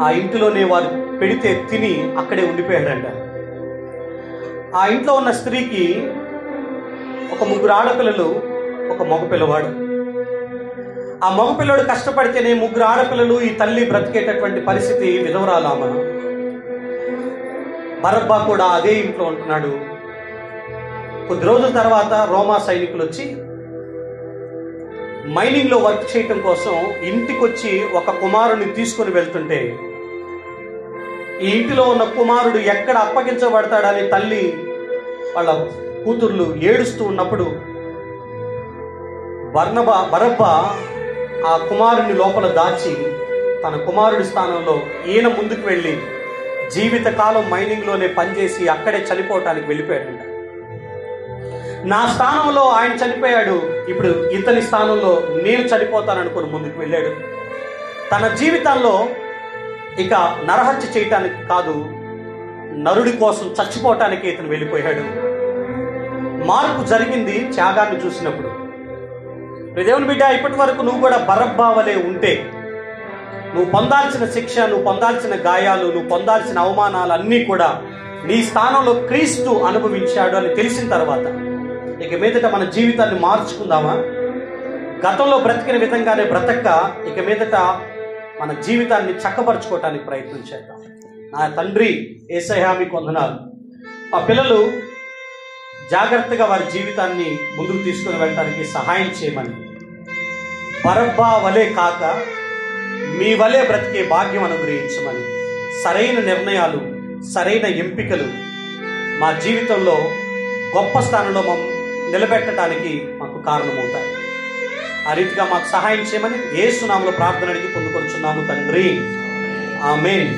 ఆ ఇంటిలోనే వారు పెడితే తిని అక్కడే ఉండిపోయాడంట. ఆ ఇంట్లో ఉన్న స్త్రీకి ఒక 3 ఆడపిల్లలు, ఒక మగ పిల్లవాడు. ఆ మగ పిల్లడు కష్టపడితేనే 3 ఆడపిల్లలు, ఈ తల్లి బ్రతికేటటువంటి పరిస్థితి. విధవరాలామ. బరబ్బా కూడా అదే ఇంట్లో ఉంటున్నాడు. కొద్ది రోజుల తర్వాత రోమా సైనికులు వచ్చి మైనింగ్లో వర్క్ చేయటం కోసం ఇంటికొచ్చి ఒక కుమారుని తీసుకొని వెళ్తుంటే, ఈ ఇంటిలో ఉన్న కుమారుడు ఎక్కడ అప్పగించబడతాడని తల్లి వాళ్ళ కూతుర్లు ఏడుస్తూ ఉన్నప్పుడు బరబ్బా ఆ కుమారుని లోపల దాచి తన కుమారుడి స్థానంలో ఈయన ముందుకు వెళ్ళి జీవితకాలం మైనింగ్లోనే పనిచేసి అక్కడే చనిపోవటానికి వెళ్ళిపోయాడంట. నా స్థానంలో ఆయన చనిపోయాడు, ఇప్పుడు ఇతని స్థానంలో నేను చనిపోతాననుకుని ముందుకు వెళ్ళాడు. తన జీవితంలో ఇక నరహత్య చేయటానికి కాదు, నరుడి కోసం చచ్చిపోవటానికి ఇతను వెళ్ళిపోయాడు. మార్పు జరిగింది త్యాగాన్ని చూసినప్పుడు. దేవుని బిడ్డ, ఇప్పటి వరకు నువ్వు కూడా బరబ్బా వలె ఉంటే, నువ్వు పొందాల్సిన శిక్ష, నువ్వు పొందాల్సిన గాయాలు, నువ్వు పొందాల్సిన అవమానాలు అన్నీ కూడా నీ స్థానంలో క్రీస్తు అనుభవించాడు అని తెలిసిన తర్వాత ఇక మీదట మన జీవితాన్ని మార్చుకుందామా? గతంలో బ్రతికిన విధంగానే బ్రతక్క ఇక మీదట మన జీవితాన్ని చక్కపరచుకోవటానికి ప్రయత్నం చేద్దాం. నా తండ్రి యేసయ్యా, మీకు వందనాలు. మా పిల్లలు జాగ్రత్తగా వారి జీవితాన్ని ముందుకు తీసుకుని వెళ్ళడానికి సహాయం చేయమని, బరబ్బా వలె కాక మీ వలె బ్రతికే భాగ్యం అనుగ్రహించమని, సరైన నిర్ణయాలు, సరైన ఎంపికలు మా జీవితంలో గొప్ప స్థానంలో నిలబెట్టడానికి మాకు కారణమవుతాయి. ఆ రీతిగా మాకు సహాయం చేయమని యేసు నామములో ప్రార్థన అడిగి పొందుకొనుచున్నాము తండ్రి. ఆమేన్.